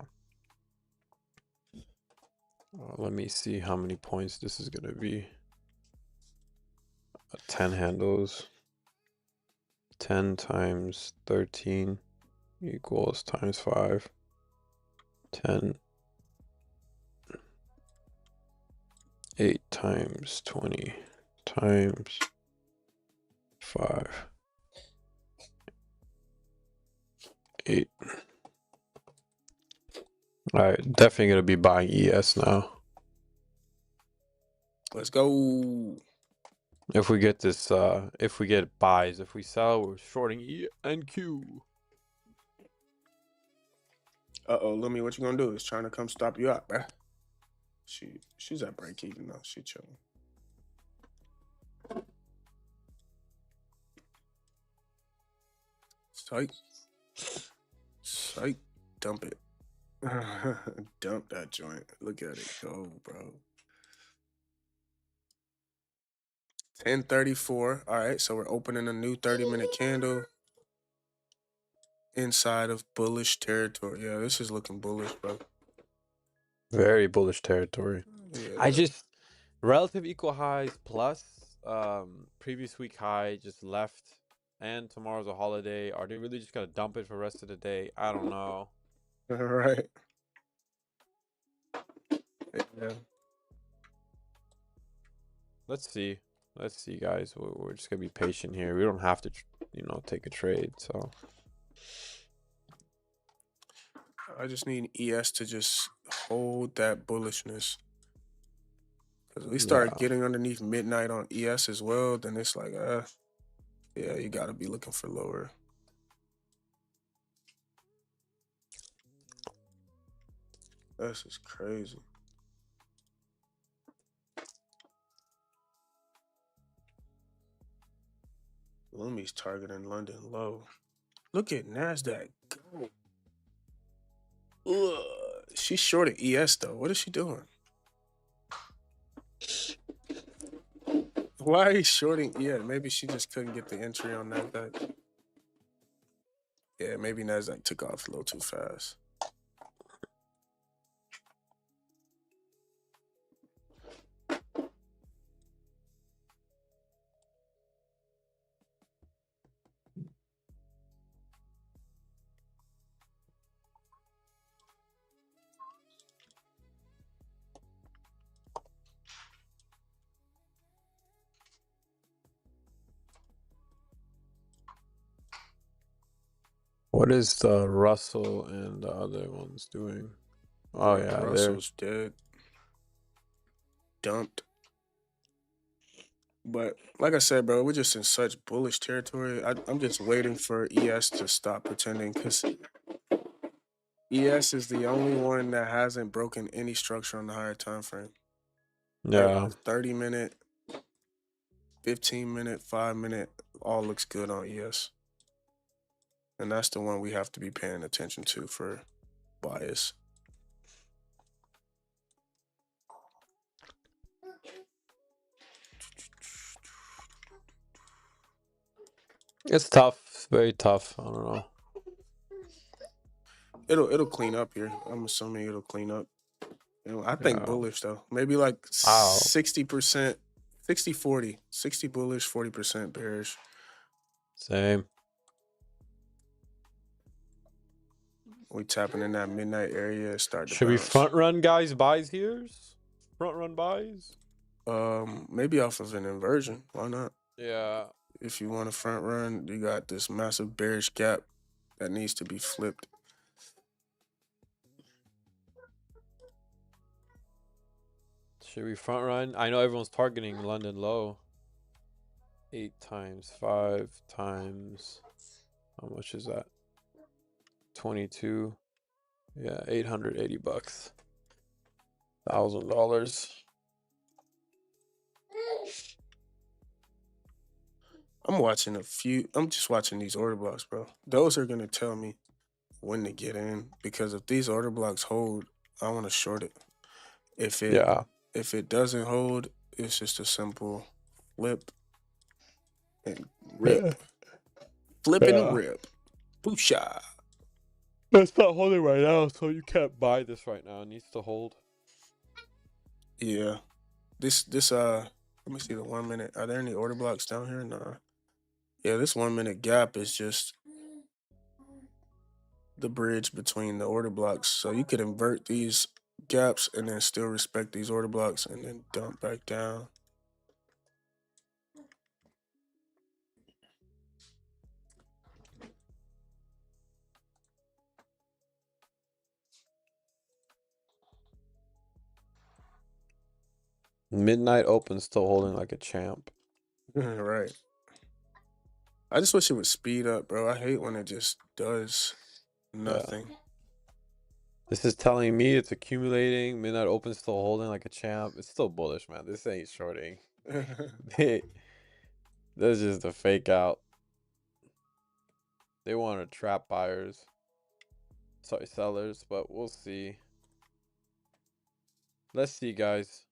Let me see how many points this is gonna be. 10 handles. 10 times 13 equals times 5. 10. 8 times 20 times 5. 8. Alright, definitely gonna be buying ES now. Let's go. If we get this, if we get buys, if we sell, we're shorting E and Q. Uh-oh, Lumi, what you gonna do? It's trying to come stop you out, bruh. She's at break even though. She chilling. Psych. Psych. Dump it. Dump that joint. Look at it go, bro. 10:34. All right, so we're opening a new 30-minute candle. inside of bullish territory. Yeah, this is looking bullish, bro. Very bullish territory. I Yeah. just relative equal highs plus previous week high just left, and tomorrow's a holiday. Are they really just gonna dump it for the rest of the day? I don't know. Right. Yeah. Let's see. Let's see, guys. We're just gonna be patient here. We don't have to, take a trade. So I just need ES to just hold that bullishness. Because we start yeah, getting underneath midnight on ES as well, then it's like, yeah, you got to be looking for lower. This is crazy. Lumi's targeting London low. Look at NASDAQ go. Ugh. She's short of ES though. What is she doing? Why are you shorting? Yeah, maybe she just couldn't get the entry on NASDAQ. Yeah, maybe NASDAQ took off a little too fast. what is the Russell and the other ones doing? Oh yeah, they're Russell's dead. Dumped. But like I said, bro, we're just in such bullish territory. I'm just waiting for ES to stop pretending because ES is the only one that hasn't broken any structure on the higher time frame. Like yeah. the 30-minute, 15-minute, 5-minute, all looks good on ES. And that's the one we have to be paying attention to for bias. It's tough. It's very tough. I don't know. It'll clean up here. I'm assuming it'll clean up. I think Yeah. bullish though. Maybe like Wow. 60%, 60-40. 60 bullish, 40% bearish. Same. We tapping in that midnight area, start to Should we bounce. front run guys buys here? Front run buys? Maybe off of an inversion. Why not? Yeah. If you want a front run, you got this massive bearish gap that needs to be flipped. Should we front run? I know everyone's targeting London low. 8 times 5 times, how much is that? 22. Yeah, $880. $1,000. I'm just watching these order blocks, bro. Those are gonna tell me when to get in because if these order blocks hold, I want to short it. If it Yeah. if it doesn't hold, it's just a simple flip and Yeah. rip. Flip and Yeah. rip. Boosha. It's not holding right now, so you can't buy this right now. It needs to hold. Yeah. This let me see the 1 minute. Are there any order blocks down here? Nah. Yeah, this 1 minute gap is just the bridge between the order blocks. So you could invert these gaps and then still respect these order blocks and then dump back down. Midnight open still holding like a champ. Right. I just wish it would speed up, bro. I hate when it just does Yeah. nothing. This is telling me it's accumulating. Midnight open still holding like a champ. It's still bullish, man. This ain't shorting. This is just a fake out. They want to trap buyers. Sorry, sellers, but we'll see. Let's see, guys.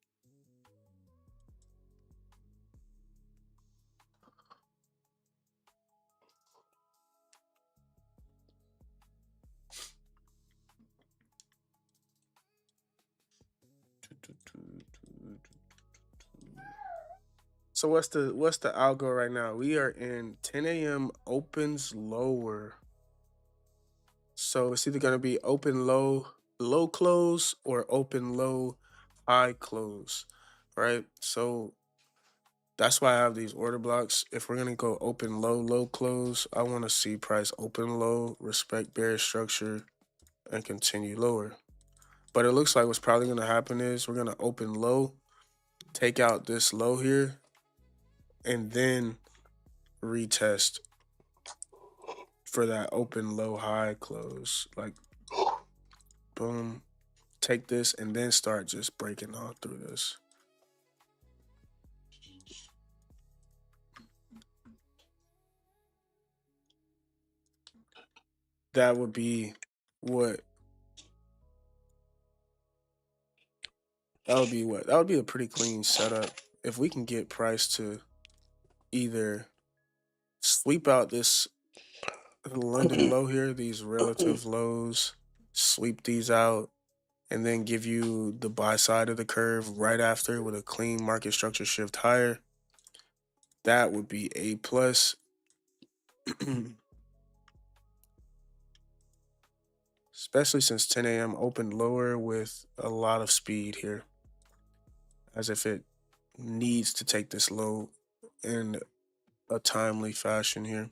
So what's the algo right now? We are in 10 a.m. opens lower. So it's either gonna be open low, low close, or open low, high close, right? So that's why I have these order blocks. If we're gonna go open low, low close, I want to see price open low, respect bearish structure, and continue lower. But it looks like what's probably gonna happen is we're gonna open low, take out this low here, and then retest for that open low high close. Like boom, take this and then start just breaking on through this. That would be what that would be a pretty clean setup if we can get price to either sweep out this London low here, these relative lows, sweep these out, and then give you the buy side of the curve right after with a clean market structure shift higher. That would be A plus. Especially since 10 a.m. opened lower with a lot of speed here, as if it needs to take this low in a timely fashion here.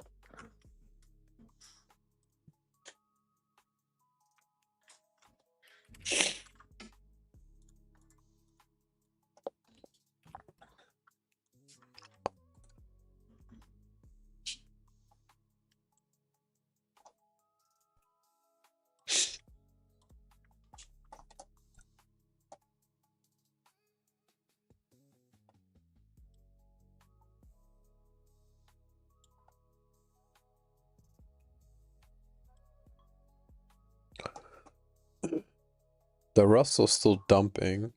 The Russell's still dumping.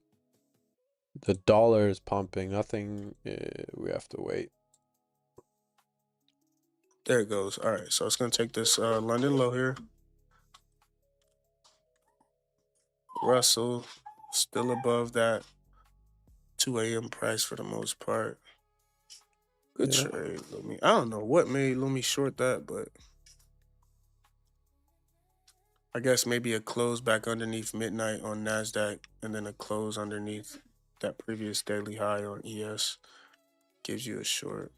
The dollar is pumping. Nothing. We have to wait. There it goes. All right, so it's gonna take this London low here. Russell still above that 2 a.m. price for the most part. Good trade, Lumi. I don't know what made Lumi short that, but I guess maybe a close back underneath midnight on NASDAQ and then a close underneath that previous daily high on ES gives you a short.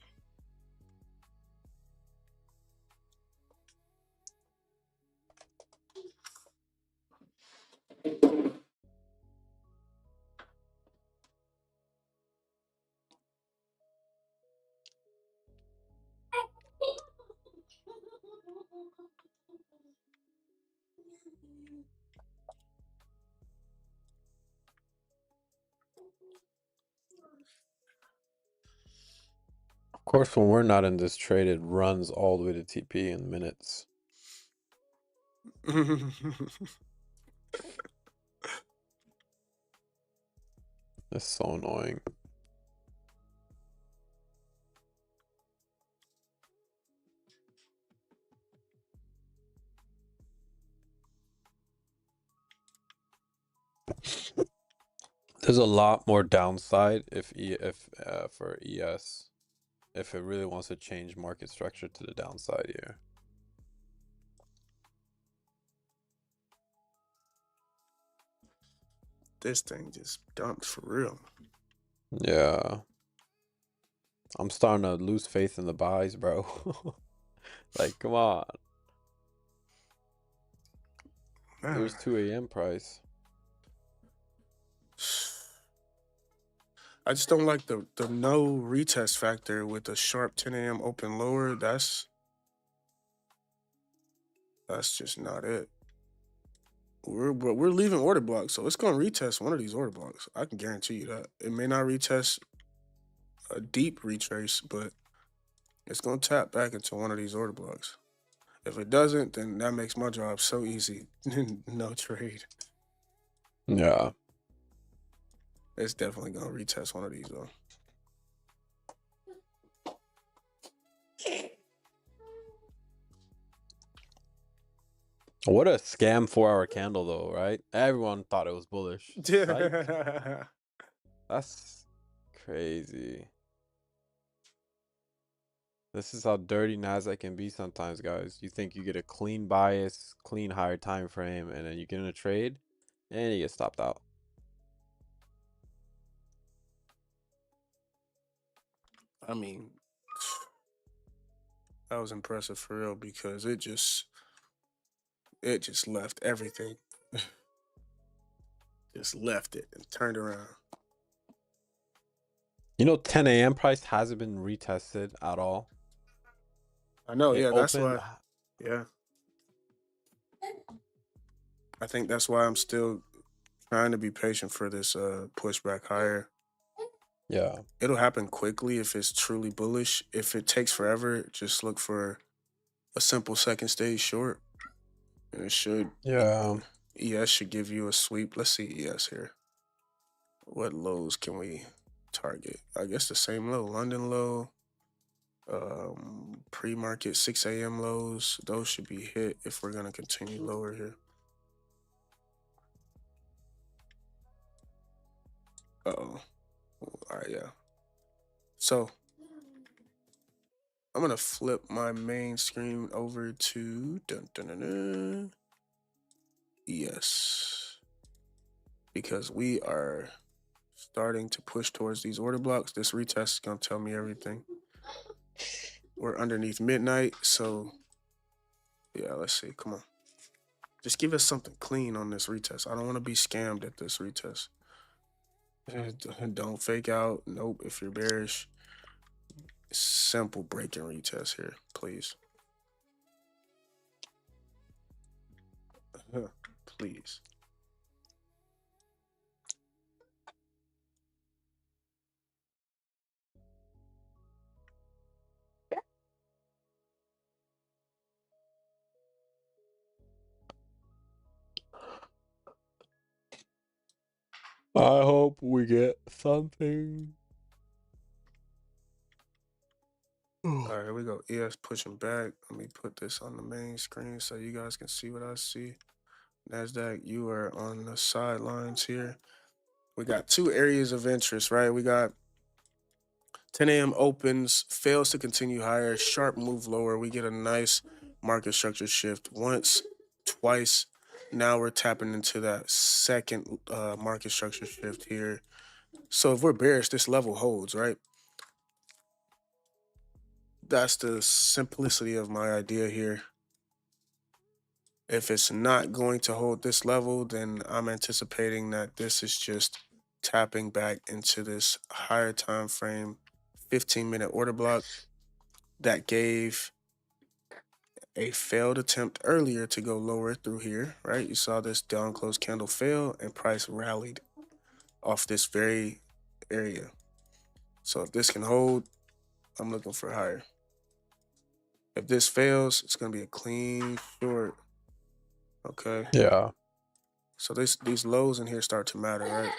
Of course, when we're not in this trade, it runs all the way to TP in minutes. That's so annoying. There's a lot more downside if for ES if it really wants to change market structure to the downside here. This thing just dumped for real. Yeah. I'm starting to lose faith in the buys, bro. Like, come on. Man. There's 2 a.m. price. I just don't like the no retest factor with the sharp 10 a.m. open lower. That's just not it. We're leaving order blocks, so it's gonna retest one of these order blocks. I can guarantee you that. It may not retest a deep retrace, but it's gonna tap back into one of these order blocks. If it doesn't, then that makes my job so easy. No trade. Yeah. It's definitely gonna retest one of these though. What a scam 4-hour candle though, right? Everyone thought it was bullish. Psych. That's crazy. This is how dirty Nasdaq can be sometimes, guys. You think you get a clean bias, clean higher time frame, and then you get in a trade, and you get stopped out. I mean, that was impressive for real because it just left everything. Just left it and turned around. You know, 10 a.m. price hasn't been retested at all. I know, It yeah, that's opened. why. Yeah. I think that's why I'm still trying to be patient for this pushback higher. Yeah. It'll happen quickly if it's truly bullish. If it takes forever, just look for a simple second stage short. And it should Yeah. ES should give you a sweep. Let's see ES here. What lows can we target? I guess the same low, London low, pre-market 6 a.m. lows. Those should be hit if we're gonna continue lower here. Uh-oh. All right, yeah. So I'm gonna flip my main screen over to ES because we are starting to push towards these order blocks. This retest is gonna tell me everything. We're underneath midnight, so yeah, let's see. Come on. Just give us something clean on this retest. I don't want to be scammed at this retest. Don't fake out. Nope. If you're bearish, simple break and retest here, please. Please. I hope we get something. All right, here we go. ES pushing back. Let me put this on the main screen so you guys can see what I see. NASDAQ, you are on the sidelines here. We got two areas of interest, right? We got 10 a.m. opens, fails to continue higher, sharp move lower. We get a nice market structure shift once, twice. Now we're tapping into that second market structure shift here. So if we're bearish, this level holds, right? That's the simplicity of my idea here. If it's not going to hold this level, then I'm anticipating that this is just tapping back into this higher time frame 15-minute order block that gave a failed attempt earlier to go lower through here, right? You saw this down close candle fail and price rallied off this very area. So if this can hold, I'm looking for higher. If this fails, it's going to be a clean short. Okay. Yeah. So these lows in here start to matter, right?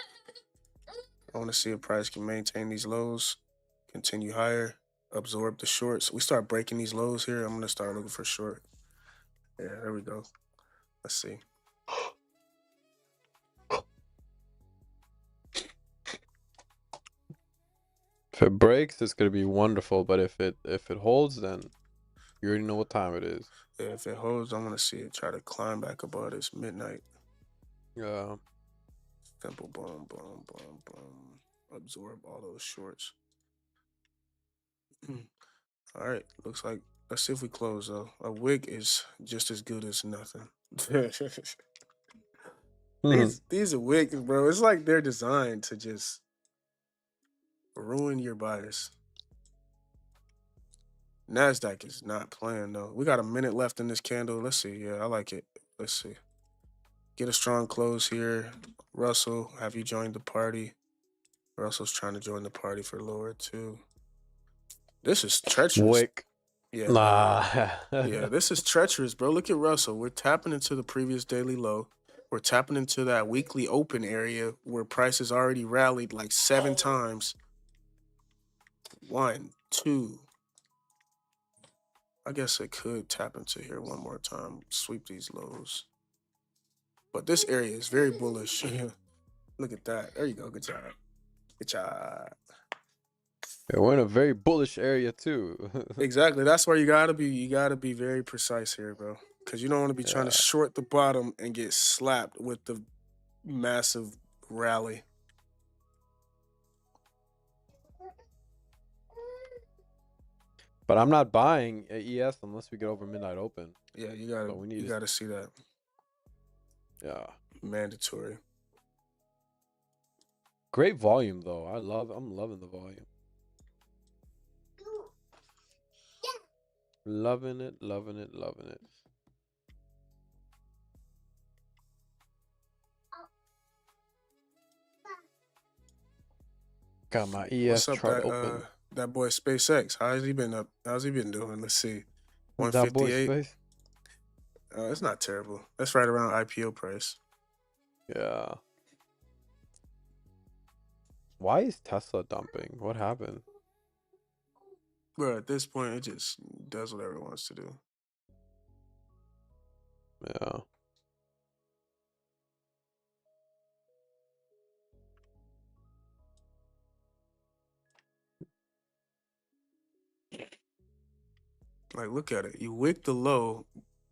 I want to see if price can maintain these lows, continue higher, absorb the shorts. We start breaking these lows here. I'm going to start looking for short. Yeah, there we go. Let's see. If it breaks, it's gonna be wonderful. But if it holds, then you already know what time it is. Yeah, if it holds, I'm going to see it try to climb back above this midnight. Yeah. Simple, boom, boom, boom, boom. Absorb all those shorts. All right, looks like, let's see if we close though. A wick is just as good as nothing. These are wicks, bro. It's like they're designed to just ruin your bias. Nasdaq is not playing though. We got a minute left in this candle. Let's see. Yeah, I like it. Let's see. Get a strong close here. Russell, have you joined the party? Russell's trying to join the party for lower too. This is treacherous. Wick. Yeah, Nah. yeah, this is treacherous, bro. Look at Russell. We're tapping into the previous daily low. We're tapping into that weekly open area where prices already rallied like 7 times. 1, 2. I guess it could tap into here one more time, sweep these lows. But this area is very bullish. Look at that. There you go. Good job. Good job. Yeah, we're in a very bullish area too. Exactly. That's where you gotta be very precise here, bro. Because you don't want to be trying to Yeah, short the bottom and get slapped with the massive rally. but I'm not buying a ES unless we get over midnight open. Yeah, So we you need to, gotta see that. yeah. Mandatory. Great volume though. I'm loving the volume. Loving it, loving it, loving it. Got my What's ES up, chart open. that boy SpaceX? How's he been up? How's he been doing? Let's see. That boy 158. space. It's not terrible. That's right around IPO price. Yeah. Why is Tesla dumping? What happened? Bro, at this point, it just does whatever it wants to do. Yeah. Like, look at it. You wick the low.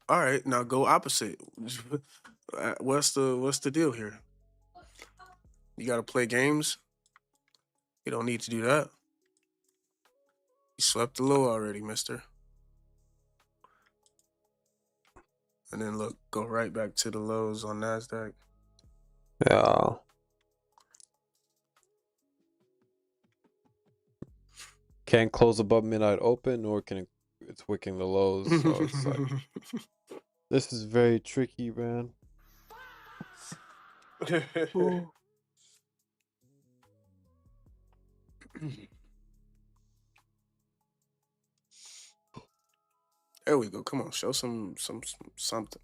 All right, now go opposite. What's the deal here? You got to play games. You don't need to do that. You swept the low already, mister. And then look, go right back to the lows on Nasdaq. Yeah. Can't close above midnight open, nor can it's wicking the lows. So it's like this is very tricky, man. Ooh. There we go. Come on, show some something.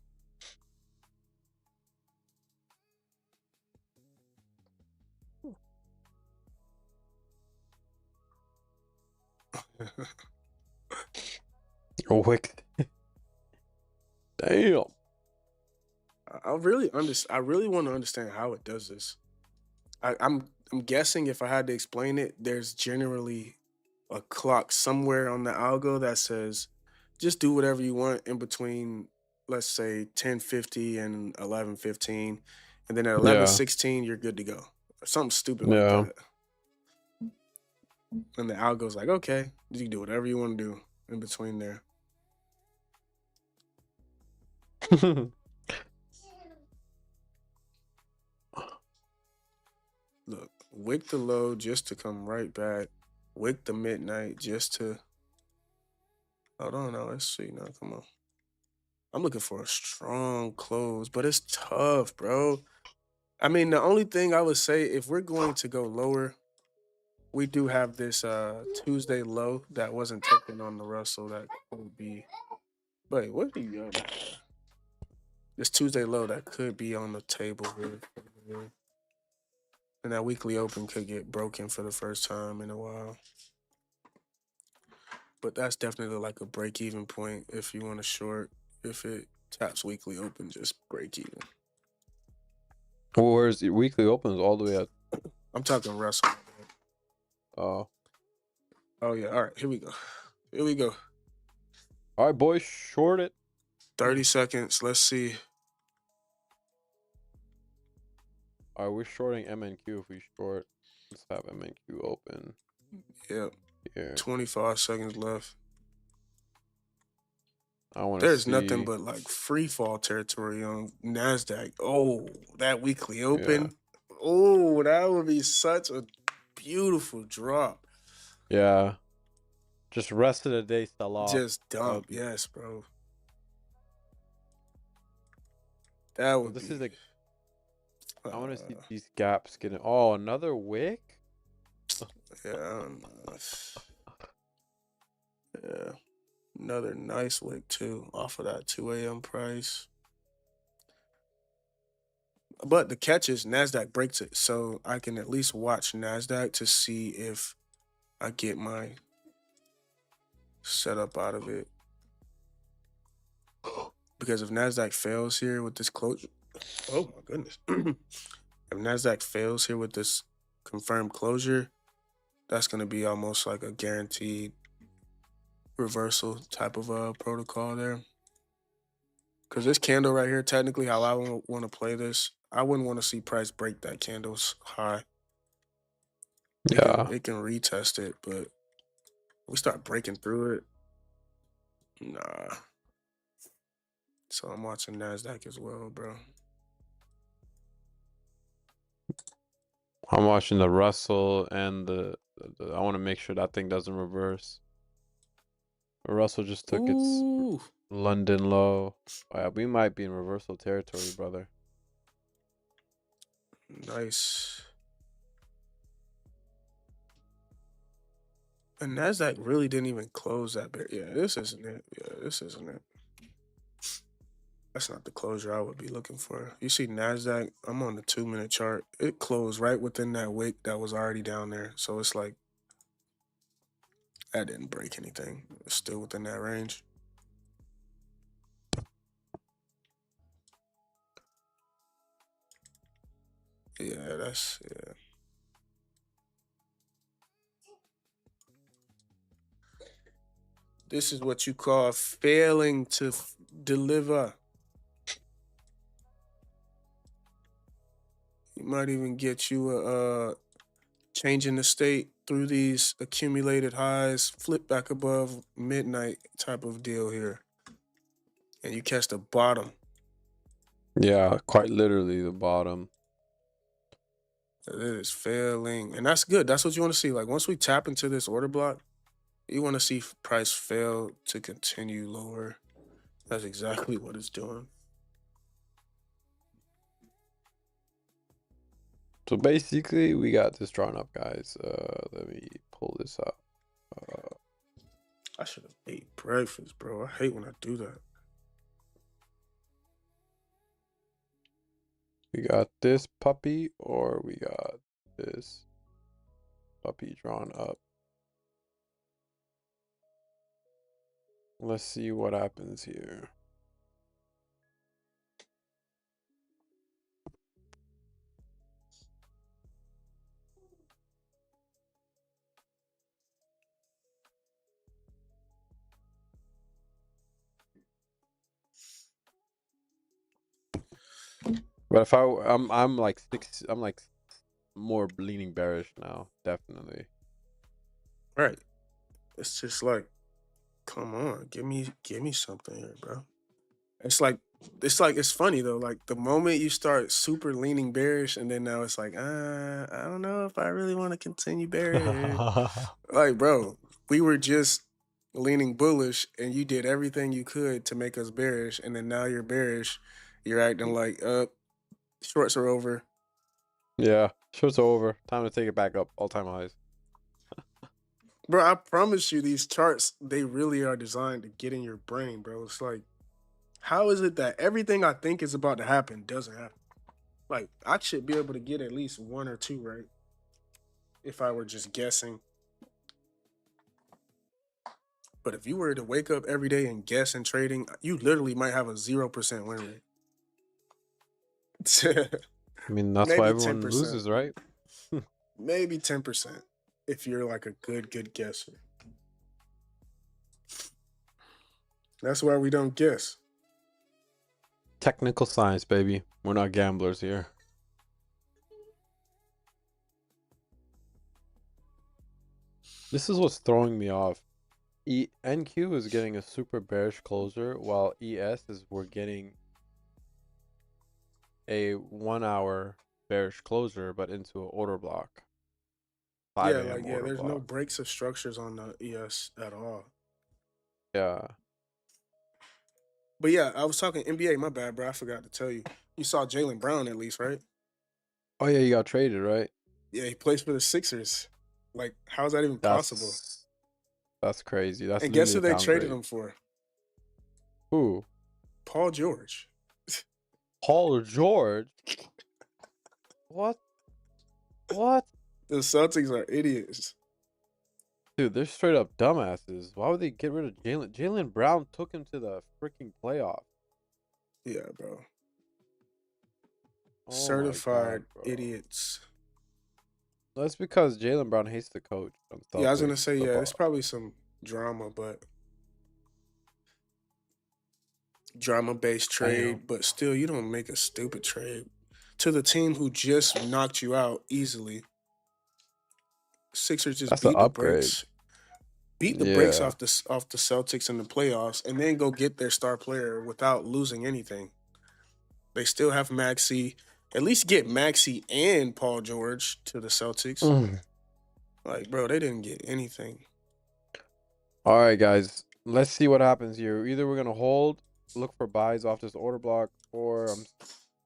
Wick. Damn. I really want to understand how it does this. I'm guessing if I had to explain it, there's generally a clock somewhere on the algo that says just do whatever you want in between, let's say 10:50 and 11:15, and then at Yeah. 11:16 you're good to go. Or something stupid like Yeah. that. And the algo's like, okay, you can do whatever you want to do in between there. Look, wick the low just to come right back. Wick the midnight just to. Hold on now. Let's see now. Come on. I'm looking for a strong close, but it's tough, bro. I mean, the only thing I would say, if we're going to go lower, we do have this Tuesday low that wasn't taken on the Russell. That could be. Wait, what are you yelling at? This Tuesday low that could be on the table here. And that weekly open could get broken for the first time in a while. But that's definitely like a break even point if you want to short. If it taps weekly open, just break even. Well, where's the weekly opens all the way at? I'm talking Russell. Oh, Oh yeah. All right. Here we go. Here we go. all right, boys, short it. 30 seconds. Let's see. All right, we're shorting MNQ. If we short, let's have MNQ open Yep. here. 25 seconds left. I want to There's see. nothing but like free fall territory on NASDAQ. Oh, that weekly Yeah. open. Oh, that would be such a beautiful drop. Yeah. Just rest of the day sell off. Just dump. Yes, bro. That would This be. is like. I want to see these gaps getting. Oh, another wick. Yeah, I don't know. Yeah. Another nice wick too off of that 2 a.m. price. But the catch is NASDAQ breaks it. So I can at least watch NASDAQ to see if I get my setup out of it. Because if NASDAQ fails here with this closure, oh my goodness. If NASDAQ fails here with this confirmed closure, That's gonna be almost like a guaranteed reversal type of protocol there. Because this candle right here, technically, how I want to play this, I wouldn't want to see price break that candle's high. Yeah. It can retest it, but we start breaking through it. Nah. So I'm watching Nasdaq as well, bro. I'm watching the Russell and I want to make sure that thing doesn't reverse. Russell just took its Ooh, London low. We might be in reversal territory, brother. nice. And Nasdaq really didn't even close that bit. Yeah, this isn't it. Yeah, this isn't it. That's not the closure I would be looking for. You see Nasdaq, I'm on the 2-minute chart. It closed right within that wick that was already down there. So it's like that didn't break anything. It's still within that range. Yeah, yeah. This is what you call failing to deliver. You might even get you a change in the state through these accumulated highs, flip back above midnight type of deal here. And you catch the bottom. Yeah, quite literally the bottom. It is failing. And that's good. That's what you want to see. Like once we tap into this order block, you want to see price fail to continue lower. That's exactly what it's doing. So basically, we got this drawn up, guys. Let me pull this up. I should have ate breakfast, bro. I hate when I do that. We got this puppy, or we got this puppy drawn up. Let's see what happens here. But if I'm like I'm like more leaning bearish now, definitely. Right. It's just like, come on, give me something here, bro. It's like it's funny though. Like the moment you start super leaning bearish, and then now it's like, I don't know if I really want to continue bearish. Like, bro, we were just leaning bullish, and you did everything you could to make us bearish, and then now you're bearish. You're acting like, shorts are over. Yeah, shorts are over. Time to take it back up. All-time highs. Bro, I promise you, these charts, they really are designed to get in your brain, bro. It's like, how is it that everything I think is about to happen doesn't happen? Like, I should be able to get at least one or two right if I were just guessing. But if you were to wake up every day and guess in trading, you literally might have a 0% win rate. I mean, that's why Maybe everyone 10%. loses, right? Maybe 10% if you're like a good guesser. That's why we don't guess. Technical science, baby. We're not gamblers here. This is what's throwing me off. NQ is getting a super bearish closer, while we're getting a 1 hour bearish closer, but into an order block. 5 Yeah, a.m. like yeah, order there's no block. breaks of structures on the ES at all. Yeah. But yeah, I was talking NBA. My bad, bro. I forgot to tell you. You saw Jalen Brown at least, right? Oh yeah, you got traded, right? Yeah, he plays for the Sixers. Like, how is that even possible? That's that's crazy. That's And guess literally who a they traded downgrade. him for? Who? Paul George. Paul George? What? What? The Celtics are idiots. Dude, they're straight up dumbasses. Why would they get rid of Jalen? Jalen Brown took him to the freaking playoff. Yeah, bro. Oh my Certified god, bro. idiots. That's because Jalen Brown hates the coach on Yeah, I was Celtics gonna say yeah. It's football. probably some drama, but drama based Damn, trade. But still, you don't make a stupid trade to the team who just knocked you out easily. Sixers just that's an upgrade. beat the brakes Yeah, off the Celtics in the playoffs, and then go get their star player without losing anything. They still have Maxi. At least get Maxi and Paul George to the Celtics. Mm. Like, bro, they didn't get anything. All right, guys. Let's see what happens here. Either we're gonna hold, look for buys off this order block, or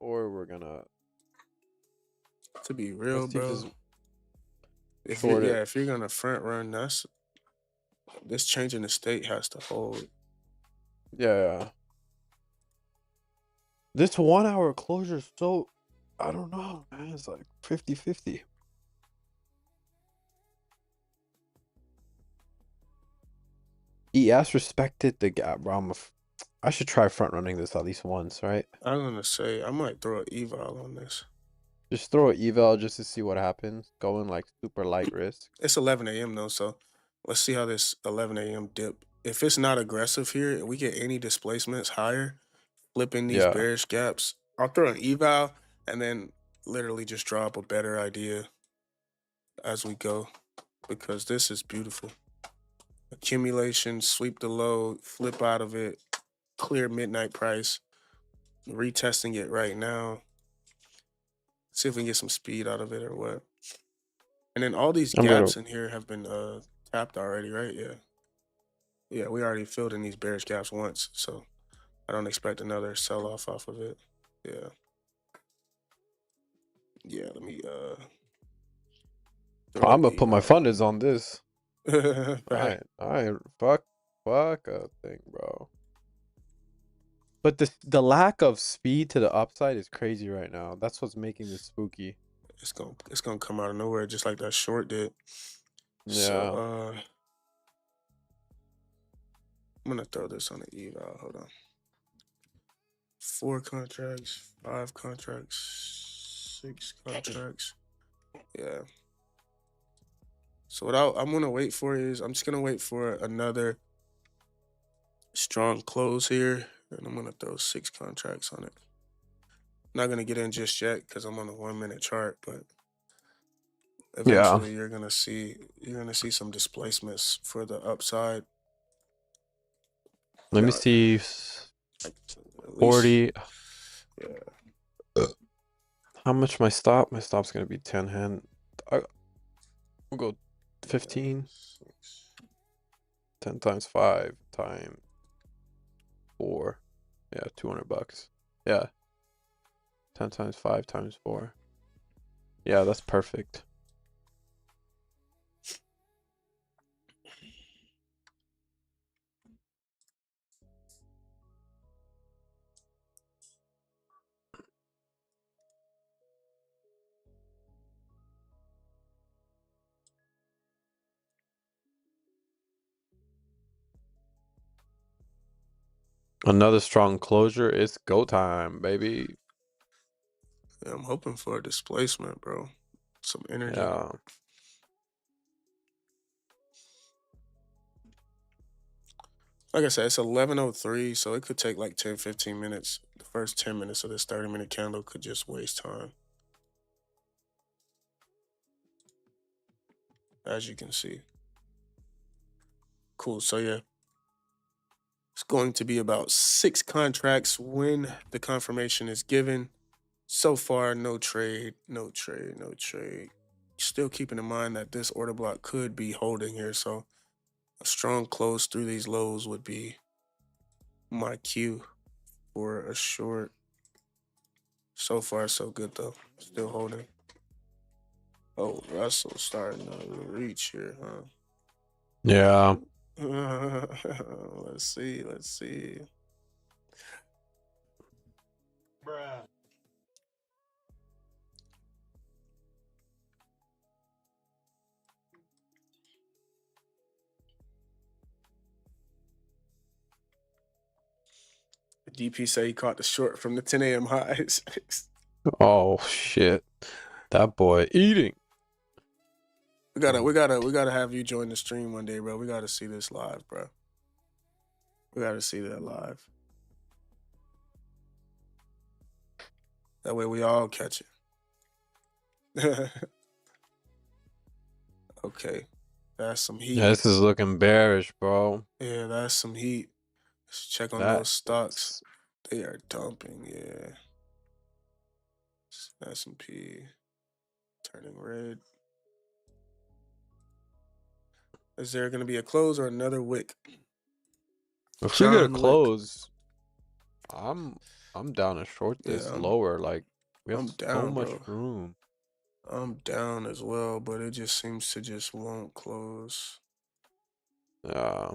we're gonna To be real, let's see if bro. this short it. If you're gonna front run, that's this change in the state has to hold. Yeah. This 1 hour closure is so I don't know, man. It's like 50-50. ES respected the gap, bro. I should try front running this at least once, right? I'm gonna say I might throw an eval on this. Just throw an eval just to see what happens. Going like super light risk. It's 11 a.m. though, so let's see how this 11 a.m. dip. If it's not aggressive here and we get any displacements higher, flipping these Yeah. bearish gaps, I'll throw an eval and then literally just drop a better idea as we go because this is beautiful. Accumulation, sweep the low, flip out of it, clear midnight price, retesting it right now. See if we can get some speed out of it or what. And then all these I'm gonna gaps in here have been tapped already, right? Yeah. Yeah, we already filled in these bearish gaps once, so I don't expect another sell off of it. Yeah. Yeah, let me throw I'm an gonna put my eval. funders on this. Right. I fuck a thing, bro. But the lack of speed to the upside is crazy right now. That's what's making this spooky. It's gonna come out of nowhere just like that short did. So Yeah. I'm gonna throw this on the eval. Hold on. 4 contracts, 5 contracts, 6 contracts. Yeah. So I'm gonna wait for is I'm just gonna wait for another strong close here, and I'm gonna throw 6 contracts on it. Not gonna get in just yet because I'm on a 1 minute chart, but Yeah. eventually you're gonna see some displacements for the upside. Let me Yeah, see. like at least 40. yeah. How much my stop? My stop's gonna be 10 hand. We'll go Yeah, 15. 6. 10 times 5 times 4. Yeah, $200. Yeah. 10 times 5 times 4. Yeah, that's perfect. Another strong closure. It's go time, baby. Yeah, I'm hoping for a displacement, bro. Some energy. Yeah. Like I said, it's 11:03, so it could take like 10, 15 minutes. The first 10 minutes of this 30-minute candle could just waste time, as you can see. Cool. So yeah, it's going to be about 6 contracts when the confirmation is given. So far, no trade, no trade, no trade. Still keeping in mind that this order block could be holding here, so a strong close through these lows would be my cue for a short. So far, so good though. Still holding. Oh, Russell starting to reach here, huh? Yeah. Let's see. Let's see. DP say he caught the short from the 10 a.m. highs. Oh shit. That boy eating. We gotta have you join the stream one day, bro. We gotta see this live, bro. We gotta see that live. That way we all catch it. Okay. That's some Yeah, heat. this is looking bearish, bro. Yeah, that's some heat. Let's check on That those stocks. is They are dumping, yeah. S&P turning red. Is there gonna be a close or another wick? if we get a John Wick. close, I'm I'm down to short Yeah, this lower. Like we have I'm so down, much bro. room. I'm down as well, but it just seems to just won't close. Yeah.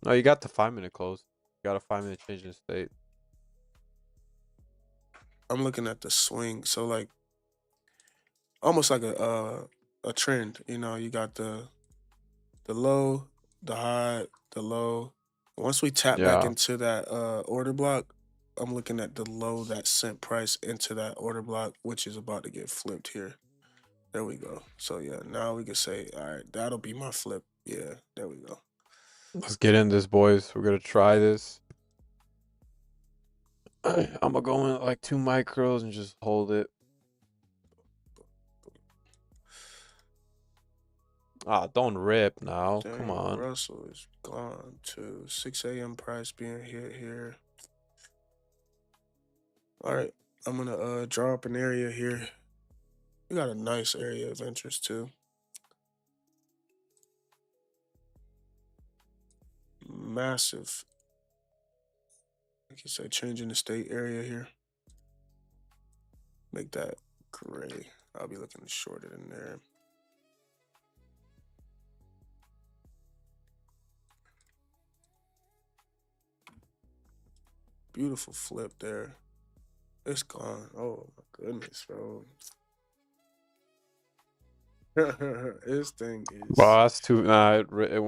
No, you got the 5 minute close. You got a 5 minute change in state. I'm looking at the swing, so like almost like a trend. You know, you got the low, the high, the low. Once we tap back Yeah. into that order block, I'm looking at the low that sent price into that order block, which is about to get flipped here. There we go. So yeah, now we can say, all right, that'll be my flip. Yeah, there we go. Let's get in this, boys. We're gonna try this. I'm gonna go in at like 2 micros and just hold it. Ah, don't rip now. Come Dang, on. Russell is gone to 6 a.m. price being hit here. All right, I'm gonna draw up an area here. We got a nice area of interest too. Massive. I can say changing the state area here. Make that gray. I'll be looking to short it in there. Beautiful flip there. It's gone. Oh my goodness, bro. This thing is. Well, that's too. Nah, it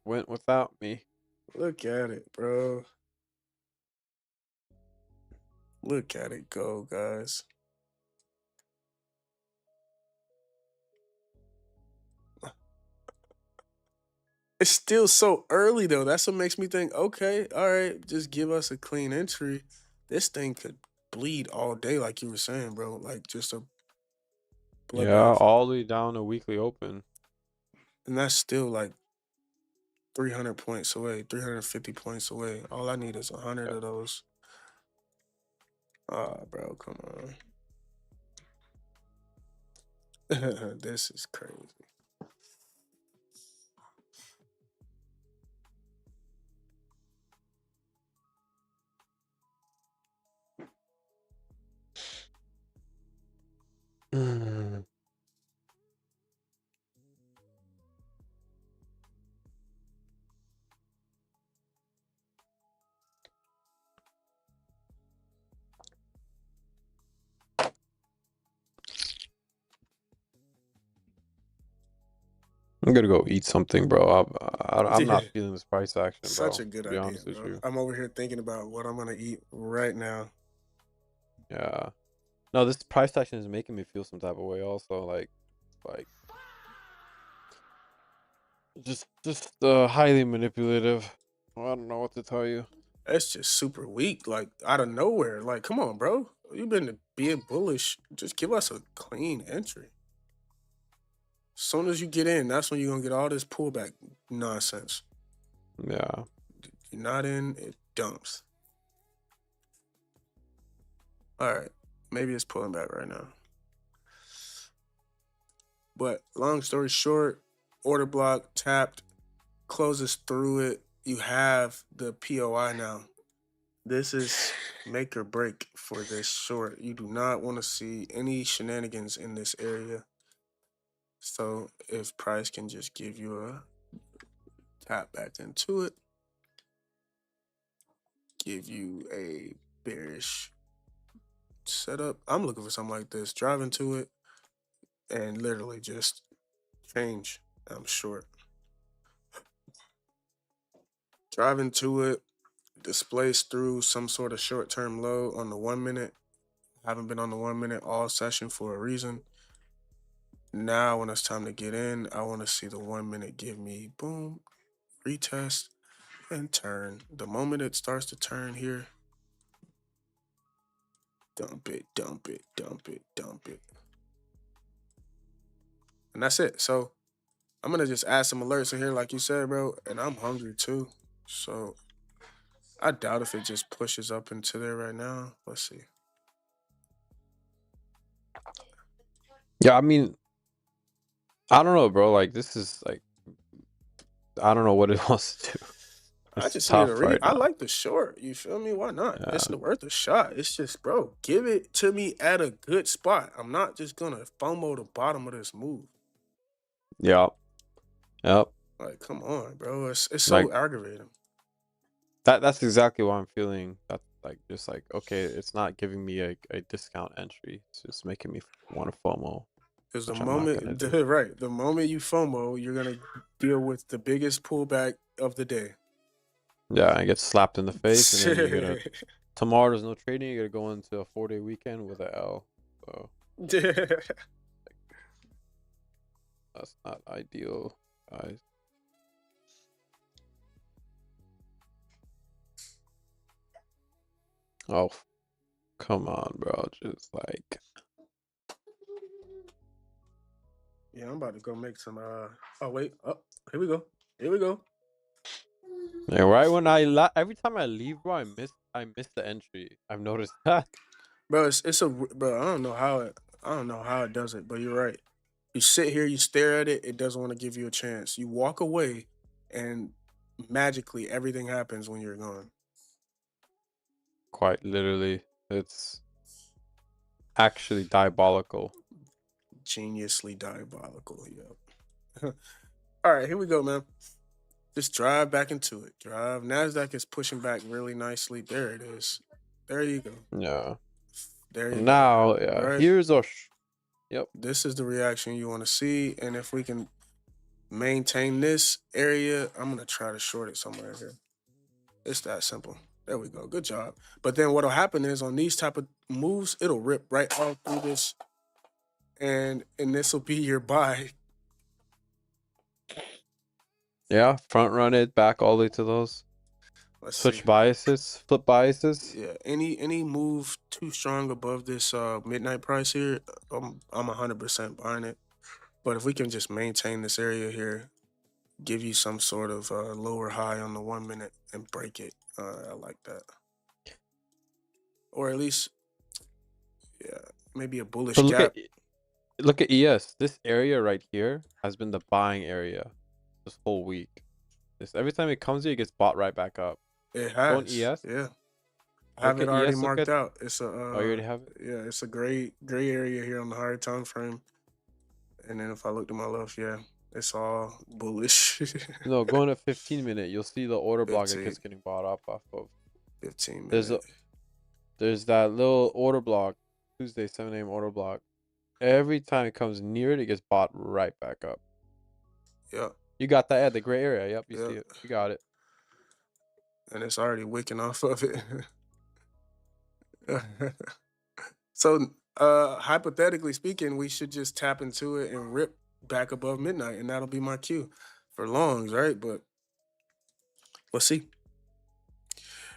went without me. Look at it, bro. Look at it go, guys. It's still so early though. That's what makes me think, okay, all right, just give us a clean entry. This thing could bleed all day, like you were saying, bro. Like just a Yeah, bloodbath. all the way down to weekly open. And that's still like 300 points away, 350 points away. All I need is 100 Yeah. of those. Ah, bro, come on. This is crazy. Mm. I'm gonna go eat something, bro. I'm Yeah, not feeling this price action, such bro. a good To be idea, honest with bro. you. I'm over here thinking about what I'm gonna eat right now. Yeah. No, this price action is making me feel some type of way. Also, like just highly manipulative. I don't know what to tell you. That's just super weak, like out of nowhere. Like, come on, bro. You've been being bullish. Just give us a clean entry. As soon as you get in, that's when you're gonna get all this pullback nonsense. Yeah. You're not in, it dumps. All right, maybe it's pulling back right now. But long story short, order block tapped, closes through it. You have the POI now. This is make or break for this short. You do not want to see any shenanigans in this area. So if price can just give you a tap back into it, give you a bearish setup. I'm looking for something like this. Drive into it and literally just change. I'm short. Drive into it, displace through some sort of short term low on the 1 minute. Haven't been on the 1 minute all session for a reason. Now, when it's time to get in, I want to see the 1 minute give me boom, retest, and turn. The moment it starts to turn here, dump it, dump it, dump it, dump it. And that's it. So I'm gonna just add some alerts in here, like you said, bro. And I'm hungry too. So I doubt if it just pushes up into there right now. Let's see. Yeah, I mean, I don't know, bro. Like this is like I don't know what it wants to do. I It's just need a tough re. right I now. like the short. You feel me? Why not? It's Yeah. worth a shot. It's just, bro, give it to me at a good spot. I'm not just gonna FOMO the bottom of this move. Yep. Yep. Like, come on, bro. It's Like so aggravating. that's exactly what I'm feeling. That's like just like okay, it's not giving me a discount entry. It's just making me want to FOMO, Because the which I'm not gonna moment, do. right, the moment you FOMO, you're gonna deal with the biggest pullback of the day. Yeah, I get slapped in the face, and then you're gonna tomorrow there's no trading. You're gonna go into a 4-day weekend with a L. So that's not ideal, guys. Oh, come on, bro. Just like Yeah, I'm about to go make some. Oh wait. Oh, here we go. Here we go. yeah, right when every time I leave, bro, I miss the entry. I've noticed that. Bro, bro. I don't know how it does it, but you're right. You sit here, you stare at it. It doesn't want to give you a chance. You walk away, and magically everything happens when you're gone. Quite literally, it's actually diabolical. Geniusly diabolical. Yep. All right, here we go, man. Just drive back into it. Drive. Nasdaq is pushing back really nicely. There it is. There you go. Yeah. There you go. Now, yeah, Right. here's our. Yep. This is the reaction you want to see, and if we can maintain this area, I'm gonna try to short it somewhere here. It's that simple. There we go. Good job. But then what'll happen is on these type of moves, it'll rip right all through this, and this will be your buy. Yeah, front run it back all the way to those. Let's see. Switch biases, flip biases. Yeah, any move too strong above this midnight price here, I'm 100% buying it. But if we can just maintain this area here, give you some sort of lower high on the 1 minute and break it, I like that. Or at least, yeah, maybe a bullish But gap. look at ES. This area right here has been the buying area this whole week. This every time it comes here, it gets bought right back up. It Go on has, ES. yeah. I have Look it at already ES. Look marked at. out. It's a Oh, you already have it. yeah, it's a gray area here on the higher time frame. And then if I look to my left, yeah, it's all bullish. No, go on a 15-minute. You'll see the order block that 15, gets getting bought up off of. 15 There's minute. a there's that little order block, Tuesday 7 a.m. order block. Every time it comes near it, it gets bought right back up. Yep, You got that at the gray area. Yep, you see yep. it. You got it. And it's already wicking off of it. So, hypothetically speaking, we should just tap into it and rip back above midnight, and that'll be my cue for longs, right? But let's see.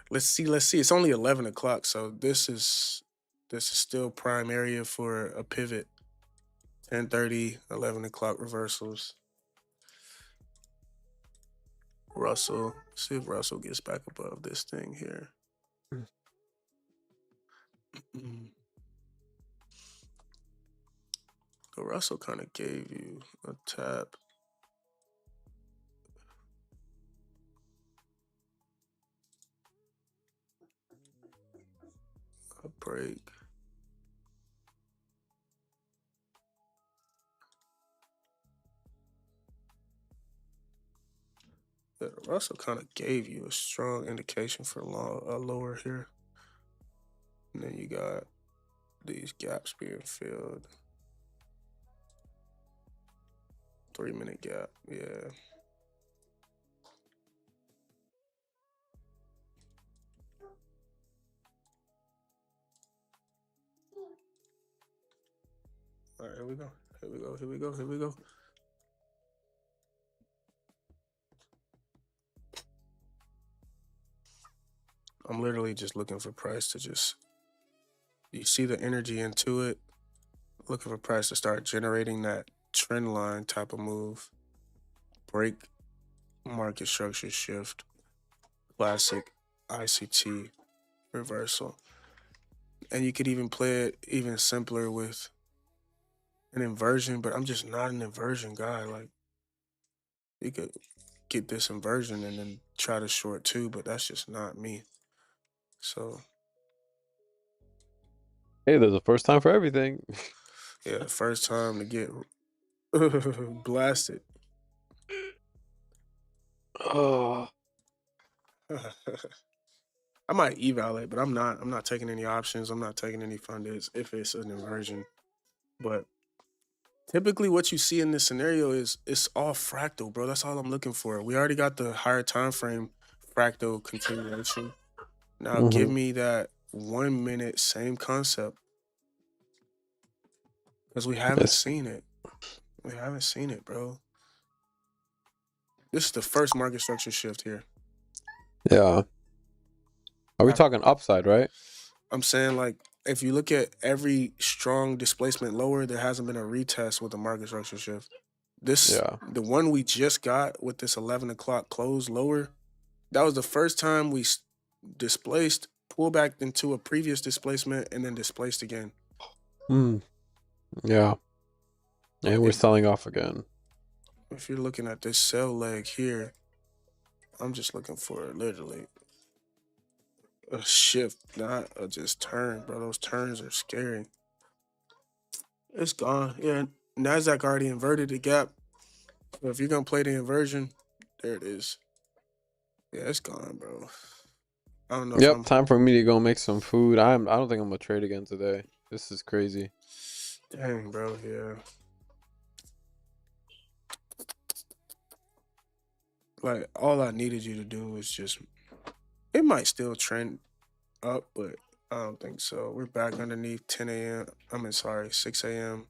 Let's see. Let's see. It's only 11 o'clock, so this is still prime area for a pivot. 10:30, 11 o'clock reversals. Russell. See if Russell gets back above this thing here. So Russell kind of gave you a tap. A break. Yeah, Russell kind of gave you a strong indication for a lower here. And then you got these gaps being filled. 3 minute gap. Yeah. All right. Here we go. Here we go. Here we go. Here we go. I'm literally just looking for price to just, you see the energy into it. Looking for price to start generating that trend line type of move. Break market structure shift. Classic ICT reversal. And you could even play it even simpler with an inversion, but I'm just not an inversion guy. Like, you could get this inversion and then try to short too, but that's just not me. So Hey, there's a first time for everything. yeah, the first time to get blasted. Oh. I might eval it, but I'm not. I'm not taking any options. I'm not taking any fundeds if it's an inversion. But typically, what you see in this scenario is it's all fractal, bro. That's all I'm looking for. We already got the higher time frame fractal continuation. Now give Mm-hmm. me that 1 minute same concept because we haven't Yes. seen it. We haven't seen it, bro. This is the first market structure shift here. Yeah. Are we Af- talking upside, right? I'm saying, like, if you look at every strong displacement lower, there hasn't been a retest with a market structure shift. This, Yeah. the one we just got with this 11 o'clock close lower, that was the first time we displaced, pulled back into a previous displacement, and then displaced again. Hmm. Yeah. And we're It, selling off again. if you're looking at this sell leg here, I'm just looking for literally a shift, not a just turn, bro. Those turns are scary. It's gone. Yeah, Nasdaq already inverted the gap. So if you're gonna play the inversion, there it is. Yeah, it's gone, bro. I don't know if Yep. I'm. Time for me to go make some food. I don't think I'm gonna trade again today. This is crazy. Dang, bro. Yeah, like all I needed you to do was just. It might still trend up, but I don't think so. We're back underneath 10 a.m. I mean, sorry, 6 a.m.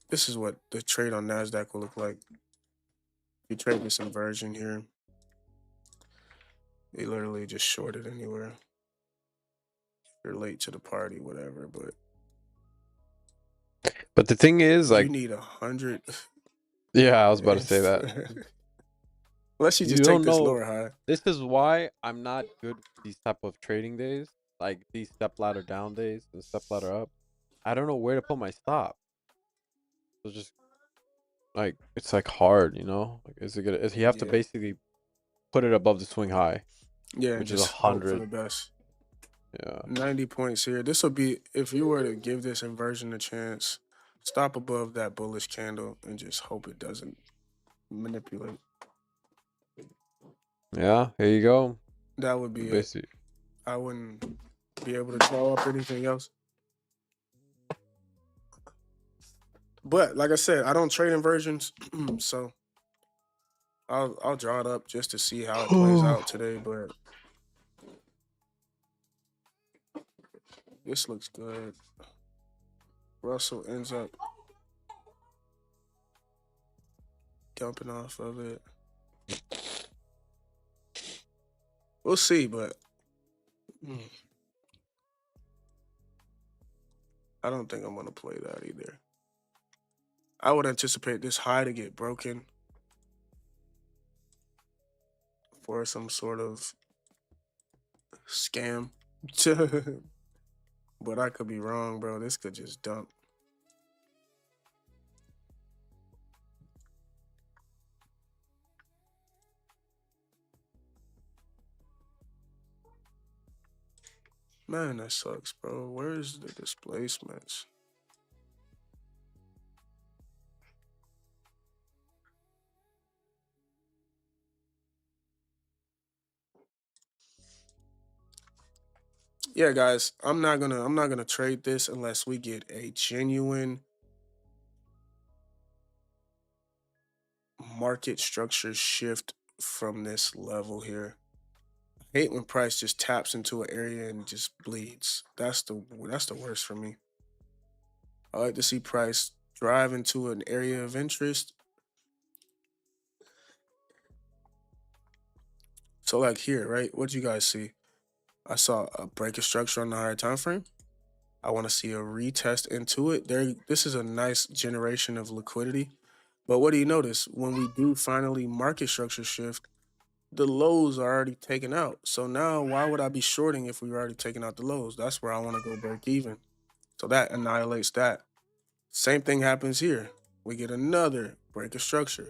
This is what the trade on Nasdaq will look like. You trade this inversion here. They literally just shorted anywhere. You're late to the party, whatever. But But the thing is, you like, need 100. yeah, I was about to say If that. unless you You just take don't this know. lower high. This is why I'm not good with these type of trading days, like these step ladder down days and step ladder up. I don't know where to put my stop. So just like it's like hard, you know. Like, is it gonna? Is, you have to Yeah, basically put it above the swing high, yeah, and which is a just hope for 100. the best. Yeah. 90 points here. This will be, if you were to give this inversion a chance, stop above that bullish candle and just hope it doesn't manipulate. Yeah. Here you go. That would be it. Basically. I wouldn't be able to draw up anything else. But like I said, I don't trade inversions, so I'll draw it up just to see how it plays out today. But this looks good. Russell ends up dumping off of it. We'll see, but I don't think I'm gonna play that either. I would anticipate this high to get broken for some sort of scam. But I could be wrong, bro. This could just dump. Man, that sucks, bro. Where's the displacements? Yeah, guys, I'm not gonna trade this unless we get a genuine market structure shift from this level here. I hate when price just taps into an area and just bleeds. That's the worst for me. I like to see price drive into an area of interest. So like here, right? What you guys see? I saw a break of structure on the higher time frame. I want to see a retest into it. There, this is a nice generation of liquidity. But what do you notice? When we do finally market structure shift, the lows are already taken out. So now why would I be shorting if we were already taking out the lows? That's where I want to go break even. So that annihilates that. Same thing happens here. We get another break of structure.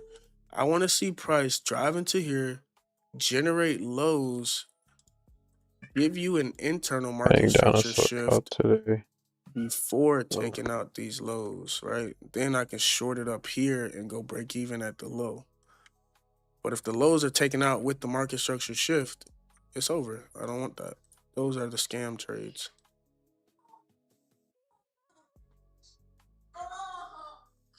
I want to see price drive into here, generate lows, give you an internal market Heading down a structure sub cut shift today. before Oh, taking out these lows, right? Then I can short it up here and go break even at the low. But if the lows are taken out with the market structure shift, it's over. I don't want that. Those are the scam trades.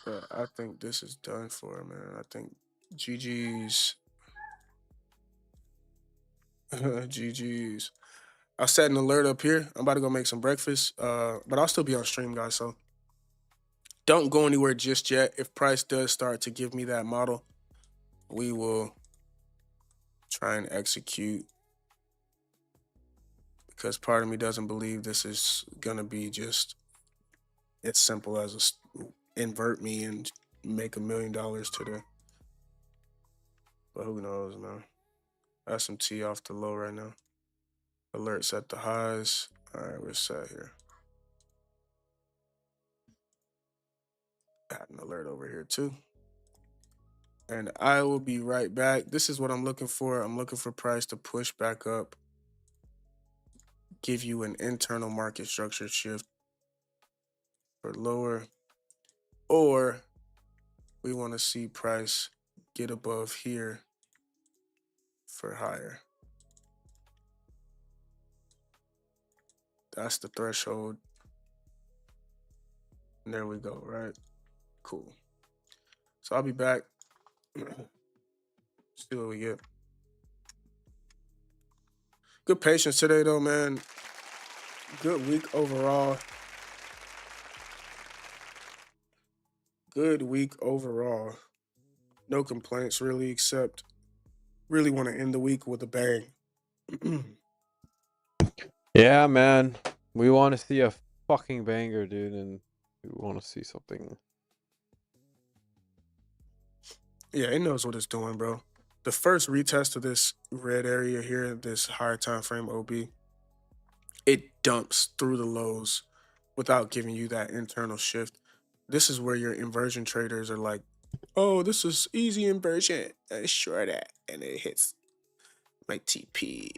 But I think this is done for, man. I think GG's. GG's. I'll set an alert up here. I'm about to go make some breakfast. But I'll still be on stream, guys. So don't go anywhere just yet. If price does start to give me that model, we will try and execute, because part of me doesn't believe this is gonna be just as simple as invert me and make $1 million today. But who knows, man? S&T off the low right now. Alerts at the highs. All right, we're set here. Add an alert over here too. And I will be right back. This is what I'm looking for. I'm looking for price to push back up, give you an internal market structure shift for lower, or we want to see price get above here for higher. That's the threshold. And there we go, right? Cool. So I'll be back. See what we get. Good patience today, though, man. Good week overall. Good week overall. No complaints, really, except really want to end the week with a bang. yeah, man. We want to see a fucking banger, dude, and we want to see something. Yeah, it knows what it's doing, bro. The first retest of this red area here, this higher time frame OB, it dumps through the lows without giving you that internal shift. This is where your inversion traders are like, oh, this is easy inversion. Short at, and it hits my TP.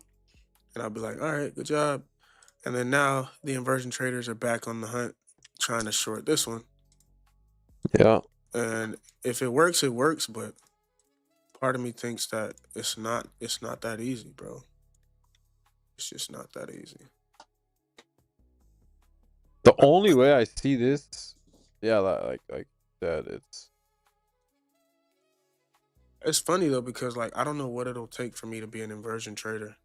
And I'll be like, all right, good job. And then now the inversion traders are back on the hunt trying to short this one. Yeah. And if it works, it works, but part of me thinks that it's not that easy, bro. It's just not that easy. The only way I see this, yeah, like that, It's funny though, because like I don't know what it'll take for me to be an inversion trader.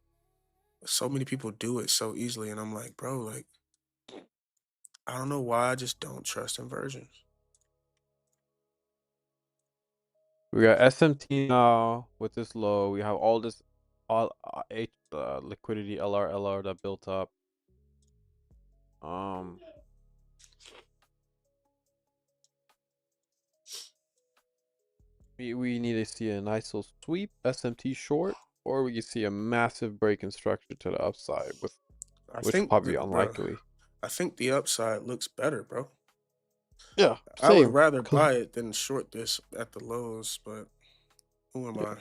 So many people do it so easily, and I'm like, bro, like I don't know why I just don't trust inversions. we got SMT now with this low. We have all this, all liquidity LR that built up. Um, we need to see a nice little sweep SMT short, or we can see a massive break in structure to the upside, with I which will think, probably be bro, unlikely. I think the upside looks better, bro. Yeah, I would same. rather 'Cause buy it than short this at the lows, but who am yeah,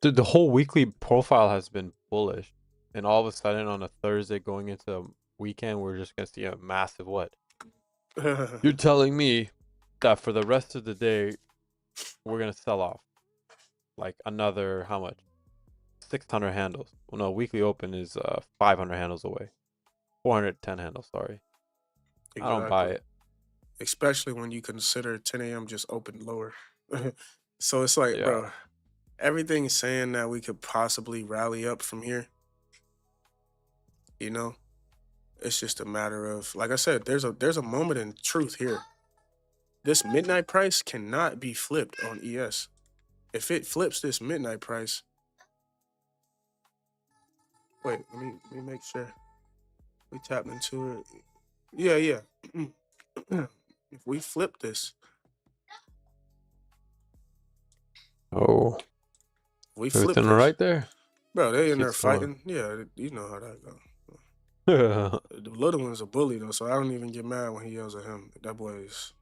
I? the whole weekly profile has been bullish, and all of a sudden on a Thursday going into the weekend, we're just gonna see a massive what? You're telling me that for the rest of the day we're gonna sell off like another how much? 600 handles. Well, no, weekly open is 500 handles away. 410 handles. Sorry, I don't buy Exactly. it. Especially when you consider 10 a.m. just opened lower. So it's like, Yeah, bro, everything is saying that we could possibly rally up from here, you know? It's just a matter of, like I said, there's a moment in truth here. This midnight price cannot be flipped on ES. If it flips this midnight price, wait, let me make sure we tap into it. Yeah, yeah. If we flip this, Oh, we flip everything all this, right there? bro. They in there Kids going. fighting. Yeah, you know how that go. Good The little one's a bully though, so I don't even get mad when he yells at him. That boy is.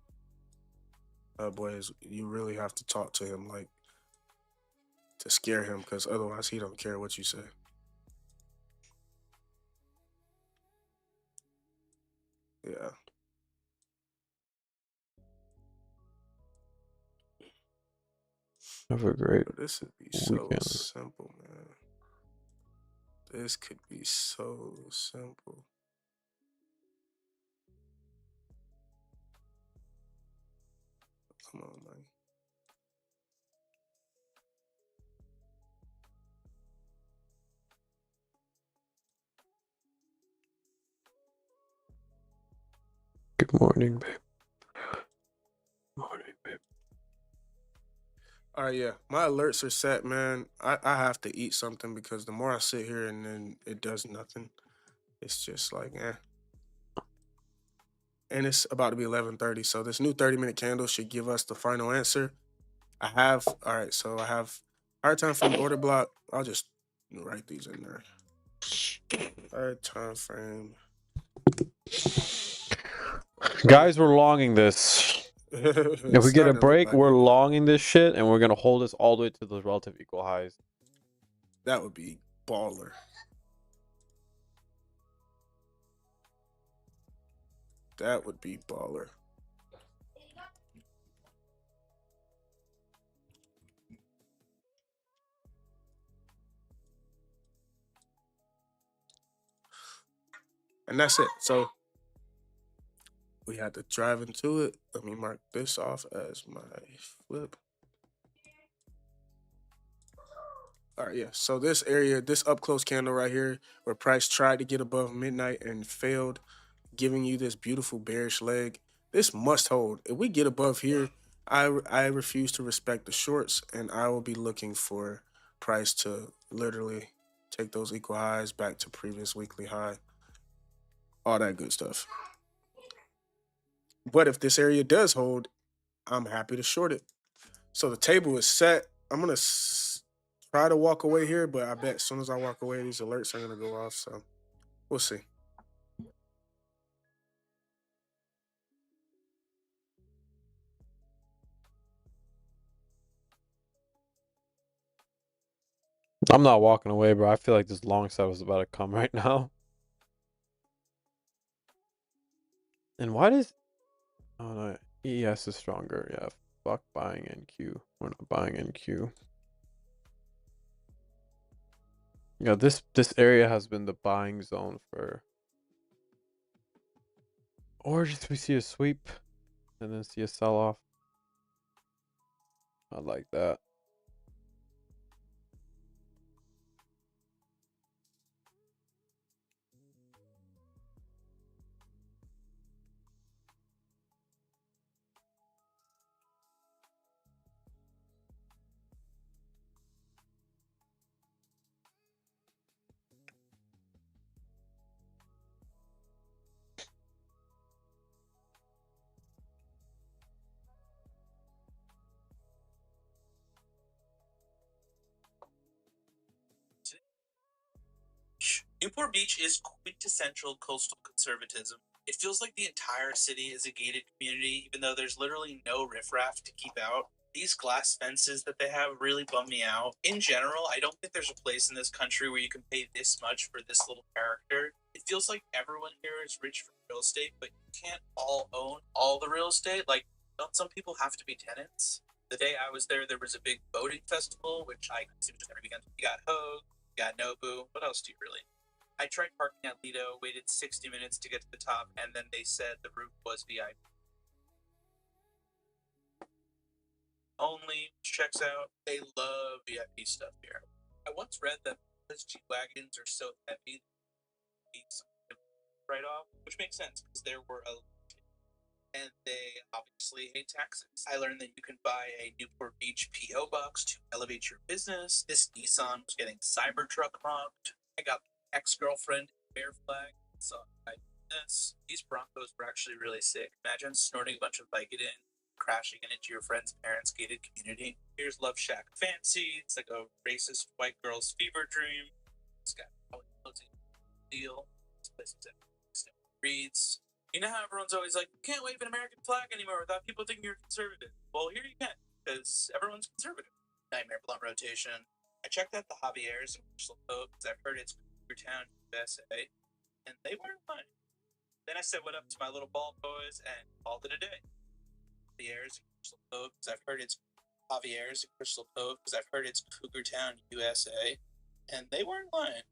You really have to talk to him like to scare him, because otherwise he don't care what you say. Yeah. Have a great But this would be so weekend. simple, man. This could be so simple. Come on, man. Good morning, babe. Morning, babe. All right, yeah. My alerts are set, man. I have to eat something because the more I sit here and then it does nothing, it's just like, eh. And it's about to be 11:30, so this new 30-minute candle should give us the final answer. All right, so I have hard time frame order block. I'll just write these in there. Hard time frame. Guys, we're longing this. If It's we get a starting to look break, like we're it. longing this shit, and we're gonna hold this all the way to the relative equal highs. That would be baller. That would be baller. And that's it. So we had to drive into it. Let me mark this off as my flip. All right, yeah. So this area, this up close candle right here, where price tried to get above midnight and failed, giving you this beautiful bearish leg. This must hold. If we get above here, I refuse to respect the shorts, and I will be looking for price to literally take those equal highs back to previous weekly high, all that good stuff. But if this area does hold, I'm happy to short it. So the table is set. I'm gonna try to walk away here, but I bet as soon as I walk away, these alerts are gonna go off. So we'll see. I'm not walking away, bro. I feel like this long set was about to come right now. And why does... Oh, no. ES is stronger. Yeah, fuck buying NQ. We're not buying NQ. Yeah, this area has been the buying zone for... Or just we see a sweep and then see a sell-off. I like that. Newport Beach is quintessential coastal conservatism. It feels like the entire city is a gated community, even though there's literally no riffraff to keep out. These glass fences that they have really bum me out. In general, I don't think there's a place in this country where you can pay this much for this little character. It feels like everyone here is rich from real estate, but you can't all own all the real estate. Like, don't some people have to be tenants? The day I was there was a big boating festival, which I consumed every weekend. You got Hogue, you got Nobu. What else do you really? I tried parking at Lido, waited 60 minutes to get to the top, and then they said the route was VIP only, which checks out. They love VIP stuff here. I once read that because G Wagons are so heavy, write off, which makes sense because there were a and they obviously hate taxes. I learned that you can buy a Newport Beach PO box to elevate your business. This Nissan was getting Cybertruck mocked. I got ex-girlfriend bear flag. So I this. These Broncos were actually really sick. Imagine snorting a bunch of Vicodin, crashing it into your friend's parents' gated community. Here's Love Shack Fancy. It's like a racist white girl's fever dream. This guy probably looks deal. This place is reads. You know how everyone's always like, you can't wave an American flag anymore without people thinking you're conservative. Well, here you can, because everyone's conservative. Nightmare blunt rotation. I checked out the Javier's in Crystal Cove because I've heard it's your town, USA, and they weren't lying. Then I said what up to my little ball boys and called it a day. Javier's in Crystal Cove because I've heard it's Javier's in Crystal Cove because I've heard it's Cougar Town, USA, and they weren't lying.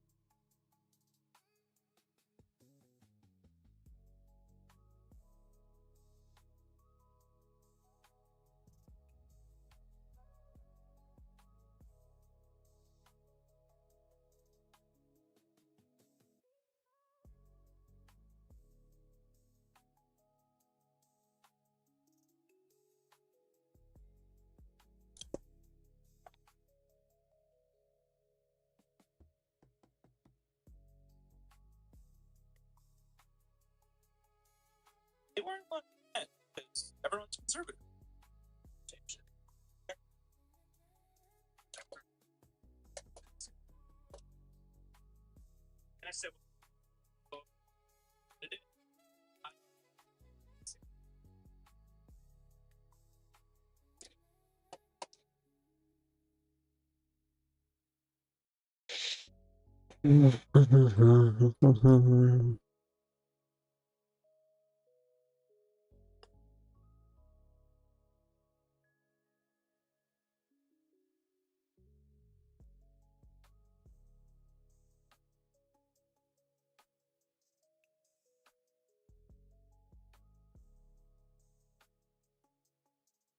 They weren't lying because everyone's conservative. And I said, well, it is.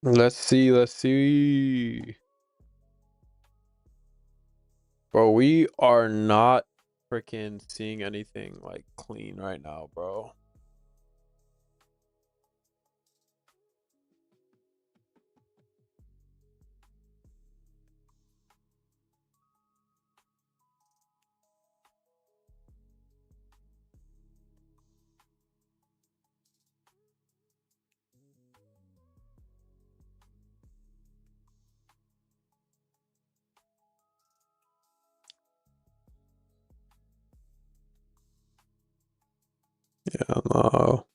Let's see, let's see. Bro, we are not freaking seeing anything like clean right now, bro. Yeah, no.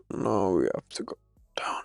No, we have to go down.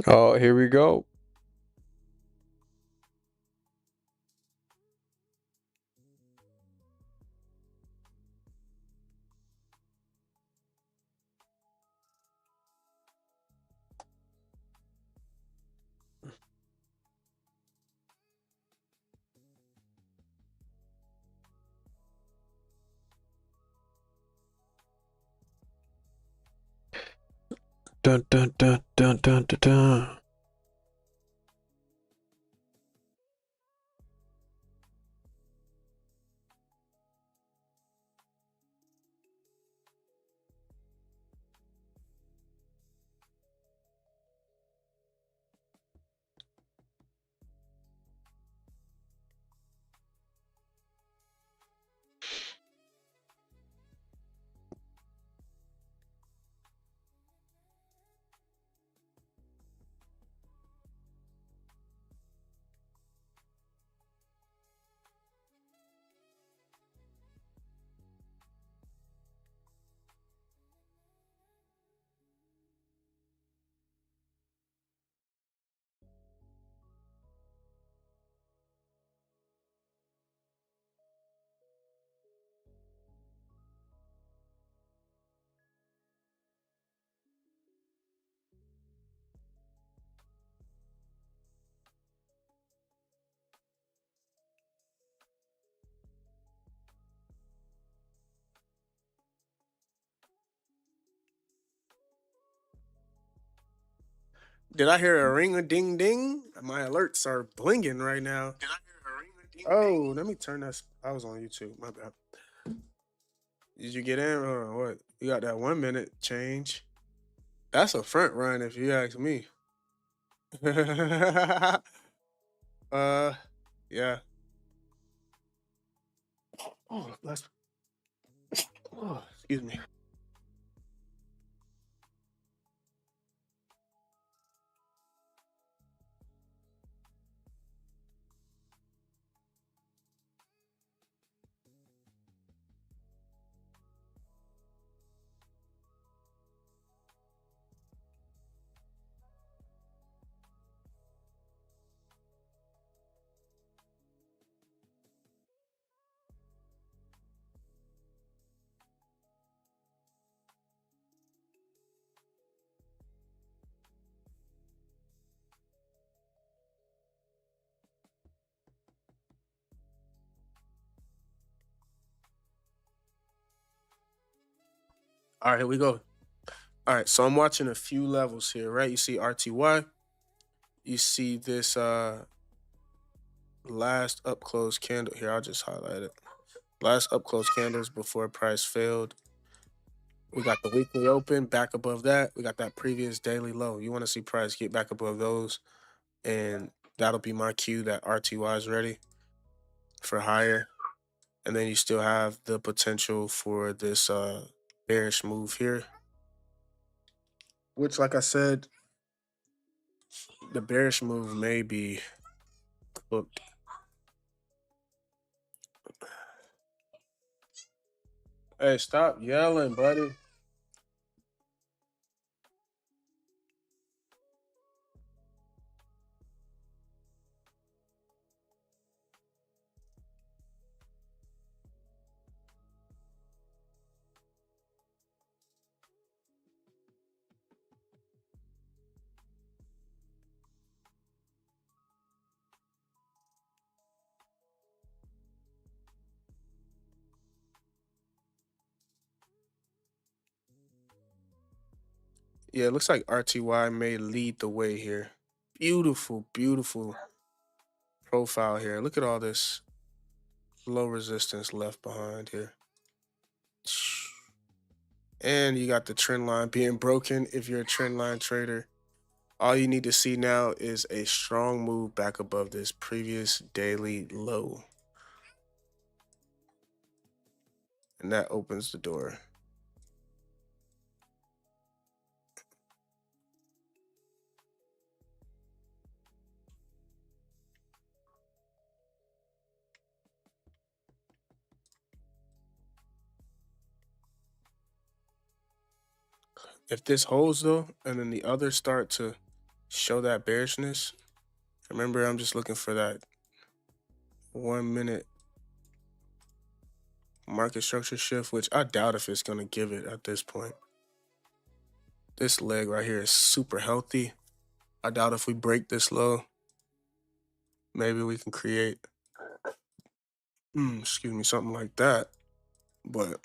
Oh, here we go. Dun dun dun dun dun dun dun. Did I hear a ring a ding ding? My alerts are blinging right now. Did I hear a ring a ding ding? Oh, let me turn that. I was on YouTube. My bad. Did you get in or what? You got that 1 minute change. That's a front run if you ask me. uh, yeah. Oh, that's. Oh, excuse me. All right, here we go. All right, so I'm watching a few levels here, right? You see RTY. You see this last up close candle here. I'll just highlight it. Last up close candles before price failed. We got the weekly open back above that. We got that previous daily low. You want to see price get back above those, and that'll be my cue that RTY is ready for higher. And then you still have the potential for this bearish move here, which, like I said, the bearish move may be cooked. Hey, stop yelling, buddy. Yeah, it looks like RTY may lead the way here. Beautiful, beautiful profile here. Look at all this low resistance left behind here. And you got the trend line being broken if you're a trend line trader. All you need to see now is a strong move back above this previous daily low. And that opens the door. If this holds though, and then the others start to show that bearishness, remember I'm just looking for that 1 minute market structure shift, which I doubt if it's going to give it at this point. This leg right here is super healthy. I doubt if we break this low, maybe we can create, excuse me, something like that. But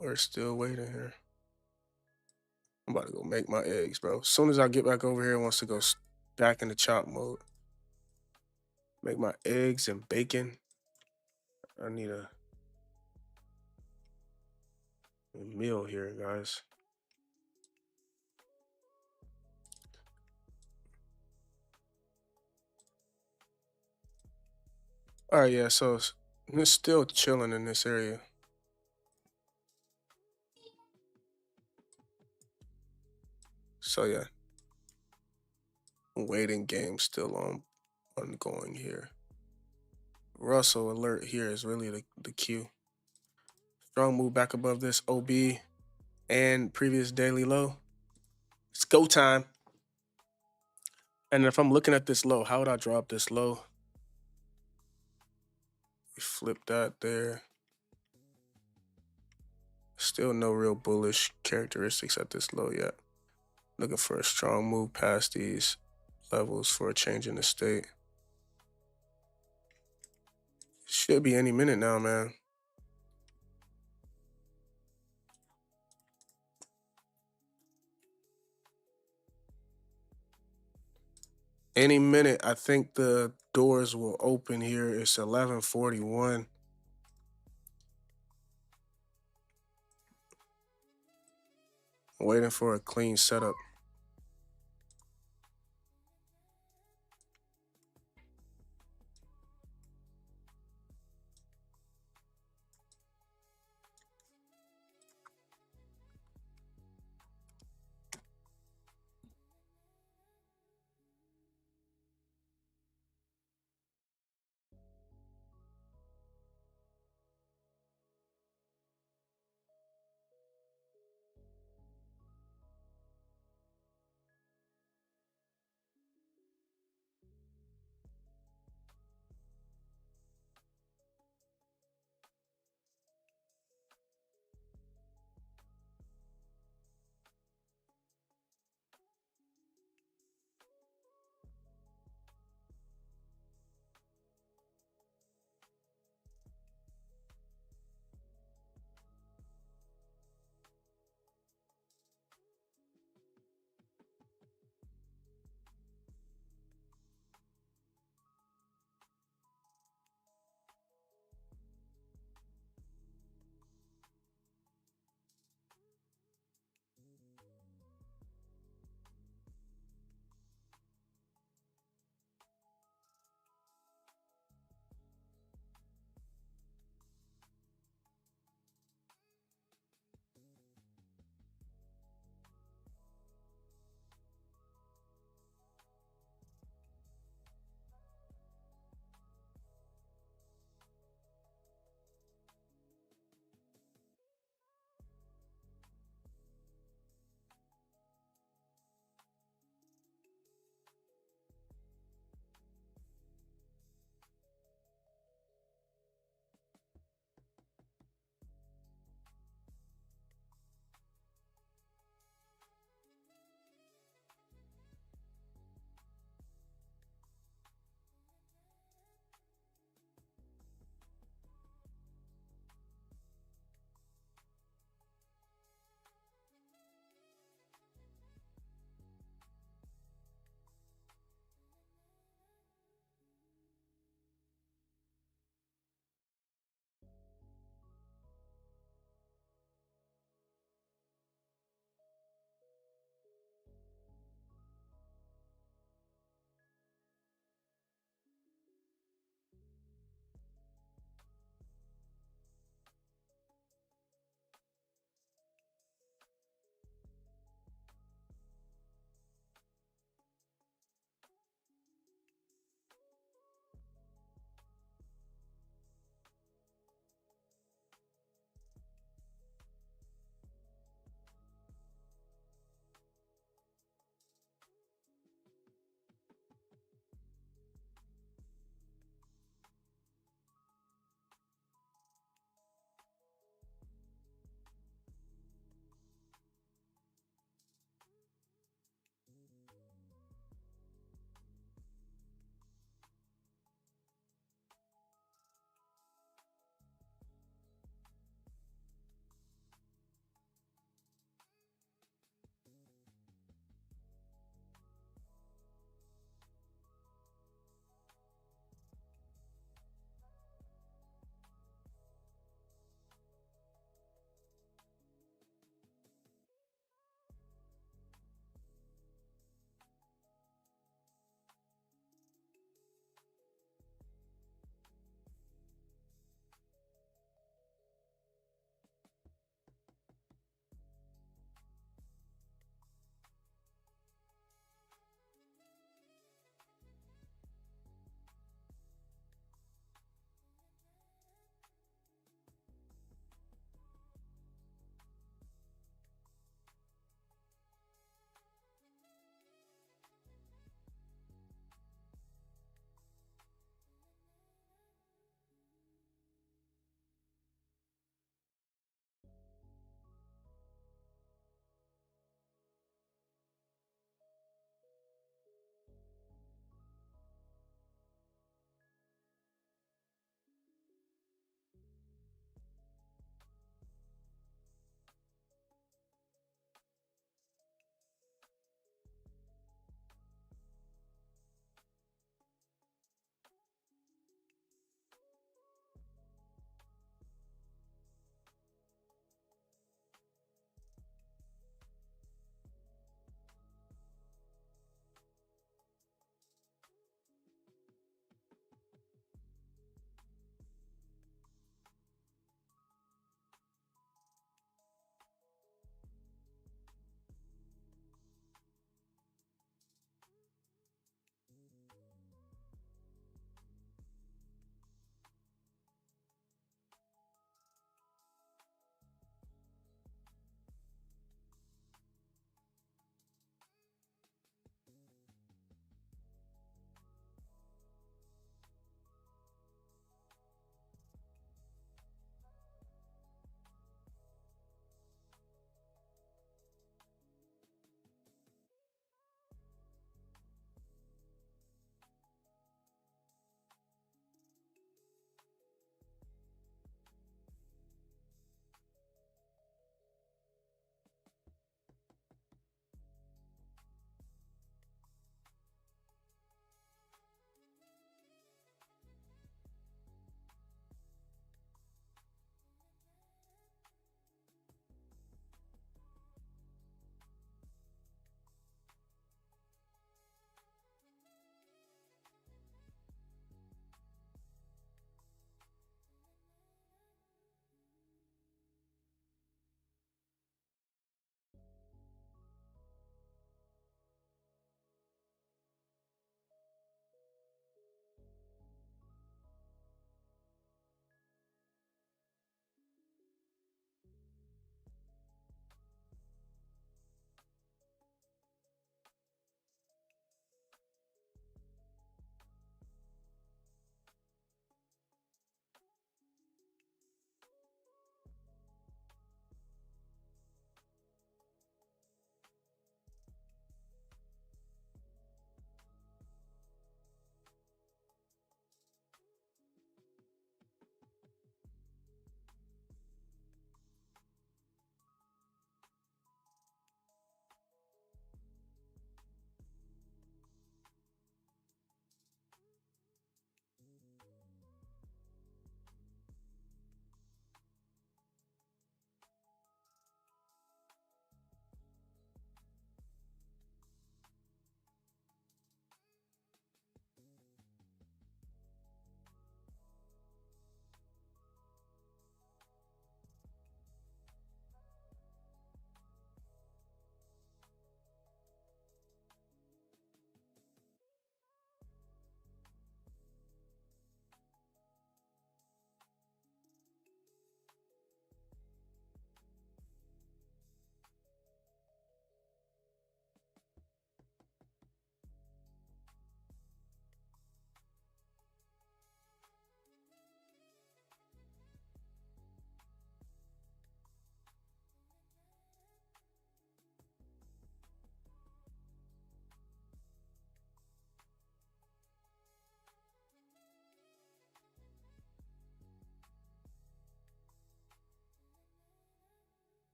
We're still waiting here. I'm about to go make my eggs, bro. As soon as I get back over here, it wants to go back into chop mode. Make my eggs and bacon. I need a meal here, guys. All right, yeah. So it's still chilling in this area. So yeah, waiting game still ongoing here. Russell alert here is really the cue. Strong move back above this OB and previous daily low. It's go time. And if I'm looking at this low, how would I drop this low? We flip that there. Still no real bullish characteristics at this low yet. Looking for a strong move past these levels for a change in the state. Should be any minute now, man. Any minute, I think the doors will open here. It's 11:41. Waiting for a clean setup.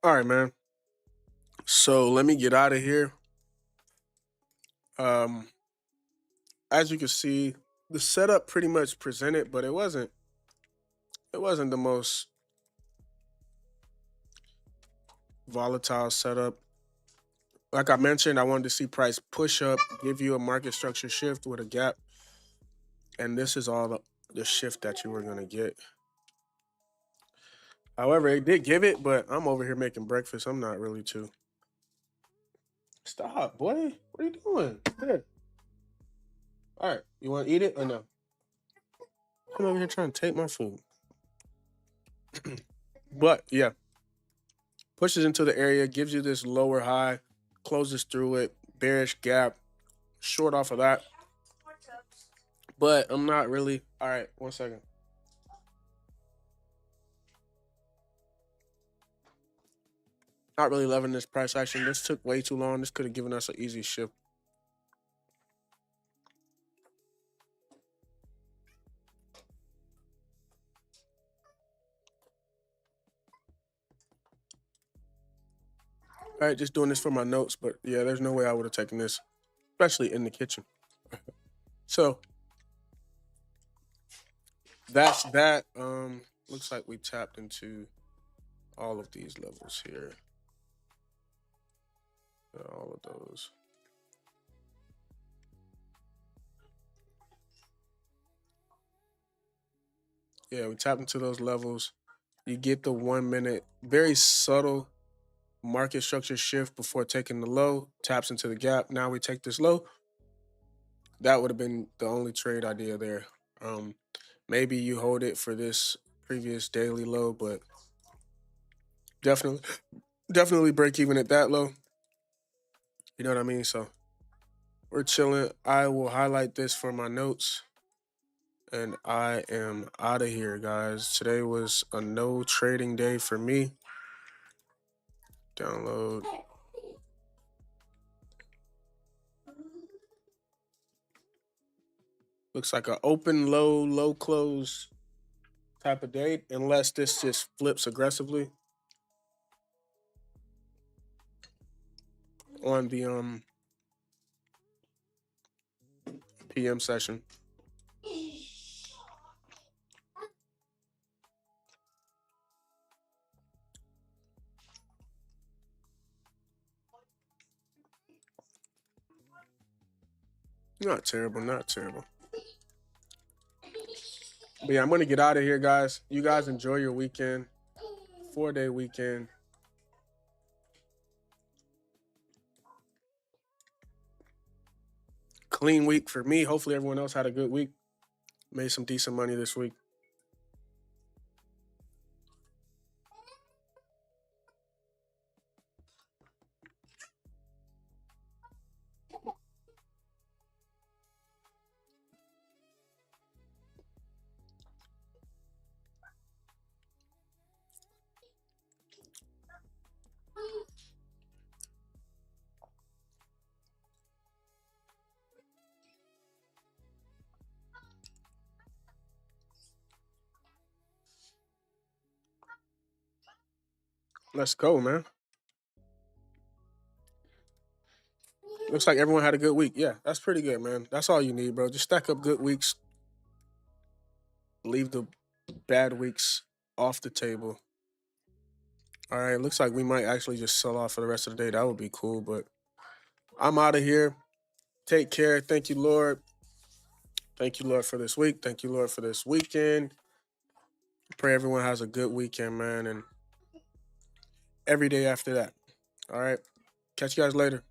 All right, man. So let me get out of here. Um, as you can see, the setup pretty much presented, but it wasn't the most volatile setup. Like I mentioned, I wanted to see price push up, give you a market structure shift with a gap, and this is all the shift that you were gonna get. However, it did give it, but I'm over here making breakfast. I'm not really too. Stop, boy. What are you doing? Here. All right, you want to eat it or no? I'm over here trying to take my food. But yeah, pushes into the area, gives you this lower high, closes through it, bearish gap, short off of that. But I'm not really. All right, 1 second. Not really loving this price action. This took way too long. This could have given us an easy shift. All right, just doing this for my notes. But yeah, there's no way I would have taken this, especially in the kitchen. So that's that. Looks like we tapped into all of these levels here. All of those. Yeah, we tapped into those levels. You get the 1 minute, very subtle market structure shift before taking the low, taps into the gap. Now we take this low. That would have been the only trade idea there. Um, Maybe you hold it for this previous daily low, but definitely, definitely break even at that low. You know what I mean? So we're chilling. I will highlight this for my notes. And I am out of here, guys. Today was a no trading day for me. Download. Looks like an open, low, low close type of day, unless this just flips aggressively on the PM session. Not terrible, not terrible. But yeah, I'm gonna get out of here, guys. You guys enjoy your weekend. 4-day weekend. Clean week for me. Hopefully everyone else had a good week. Made some decent money this week. Let's go, man. Looks like everyone had a good week. Yeah, that's pretty good, man. That's all you need, bro. Just stack up good weeks. Leave the bad weeks off the table. All right, looks like we might actually just sell off for the rest of the day. That would be cool, but I'm out of here. Take care. Thank you, Lord. Thank you, Lord, for this week. Thank you, Lord, for this weekend. Pray everyone has a good weekend, man, and every day after that. All right. Catch you guys later.